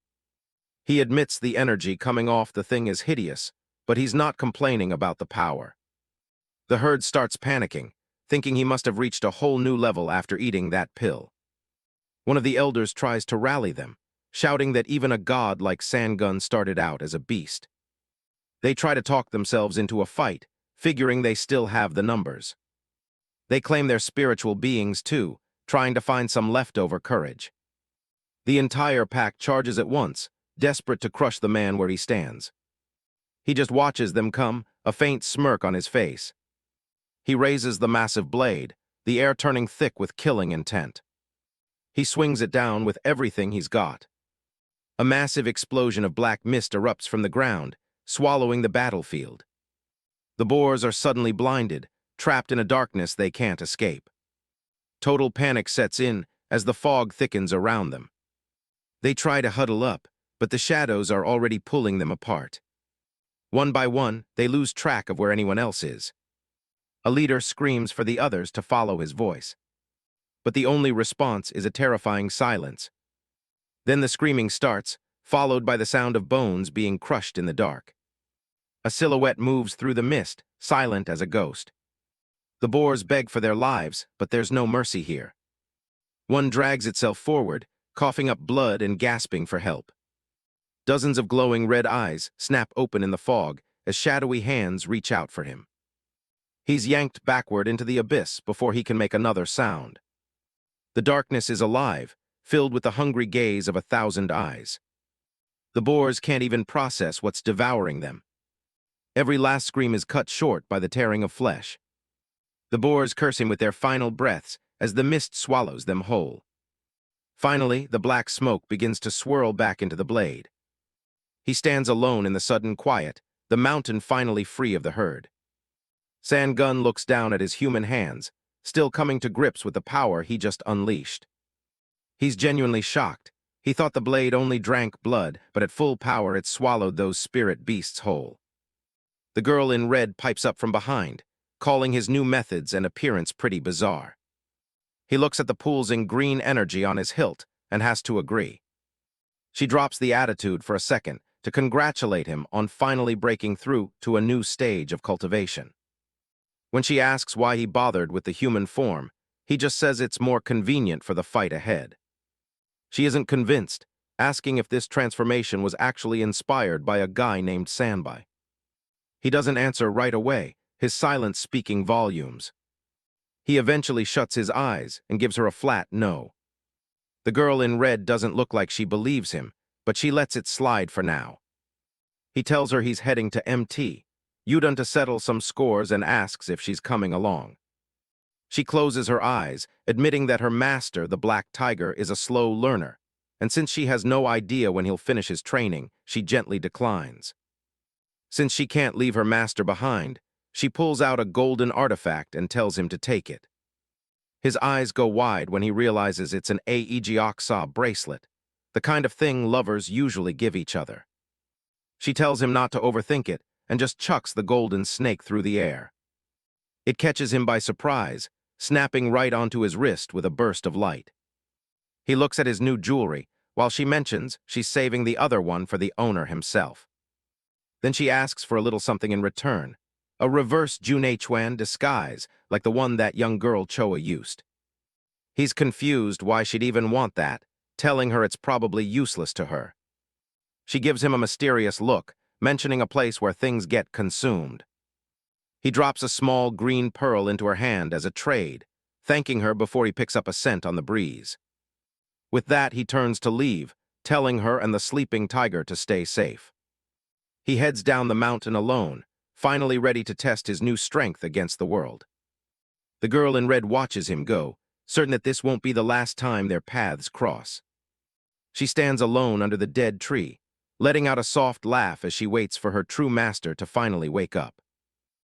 He admits the energy coming off the thing is hideous, but he's not complaining about the power. The herd starts panicking, thinking he must have reached a whole new level after eating that pill. One of the elders tries to rally them, shouting that even a god like Sangun started out as a beast. They try to talk themselves into a fight, figuring they still have the numbers. They claim they're spiritual beings too, trying to find some leftover courage. The entire pack charges at once, desperate to crush the man where he stands. He just watches them come, a faint smirk on his face. He raises the massive blade, the air turning thick with killing intent. He swings it down with everything he's got. A massive explosion of black mist erupts from the ground, swallowing the battlefield. The boars are suddenly blinded, trapped in a darkness they can't escape. Total panic sets in as the fog thickens around them. They try to huddle up, but the shadows are already pulling them apart. One by one, they lose track of where anyone else is. A leader screams for the others to follow his voice. But the only response is a terrifying silence. Then the screaming starts, followed by the sound of bones being crushed in the dark. A silhouette moves through the mist, silent as a ghost. The boars beg for their lives, but there's no mercy here. One drags itself forward, coughing up blood and gasping for help. Dozens of glowing red eyes snap open in the fog as shadowy hands reach out for him. He's yanked backward into the abyss before he can make another sound. The darkness is alive, filled with the hungry gaze of 1,000 eyes. The boars can't even process what's devouring them. Every last scream is cut short by the tearing of flesh. The boars curse him with their final breaths as the mist swallows them whole. Finally, the black smoke begins to swirl back into the blade. He stands alone in the sudden quiet, the mountain finally free of the herd. Sangun looks down at his human hands, still coming to grips with the power he just unleashed. He's genuinely shocked. He thought the blade only drank blood, but at full power it swallowed those spirit beasts whole. The girl in red pipes up from behind, calling his new methods and appearance pretty bizarre. He looks at the pulsing green energy on his hilt and has to agree. She drops the attitude for a second to congratulate him on finally breaking through to a new stage of cultivation. When she asks why he bothered with the human form, he just says it's more convenient for the fight ahead. She isn't convinced, asking if this transformation was actually inspired by a guy named Sanbai. He doesn't answer right away, his silence speaking volumes. He eventually shuts his eyes and gives her a flat no. The girl in red doesn't look like she believes him, but she lets it slide for now. He tells her he's heading to MT, Yudun, to settle some scores, and asks if she's coming along. She closes her eyes, admitting that her master, the black tiger, is a slow learner, and since she has no idea when he'll finish his training, she gently declines. Since she can't leave her master behind, she pulls out a golden artifact and tells him to take it. His eyes go wide when he realizes it's an Aegeoksa bracelet, the kind of thing lovers usually give each other. She tells him not to overthink it and just chucks the golden snake through the air. It catches him by surprise, snapping right onto his wrist with a burst of light. He looks at his new jewelry, while she mentions she's saving the other one for the owner himself. Then she asks for a little something in return, a reverse Juneichuan disguise like the one that young girl Choa used. He's confused why she'd even want that, telling her it's probably useless to her. She gives him a mysterious look, mentioning a place where things get consumed. He drops a small green pearl into her hand as a trade, thanking her before he picks up a scent on the breeze. With that, he turns to leave, telling her and the sleeping tiger to stay safe. He heads down the mountain alone, finally ready to test his new strength against the world. The girl in red watches him go, certain that this won't be the last time their paths cross. She stands alone under the dead tree, letting out a soft laugh as she waits for her true master to finally wake up.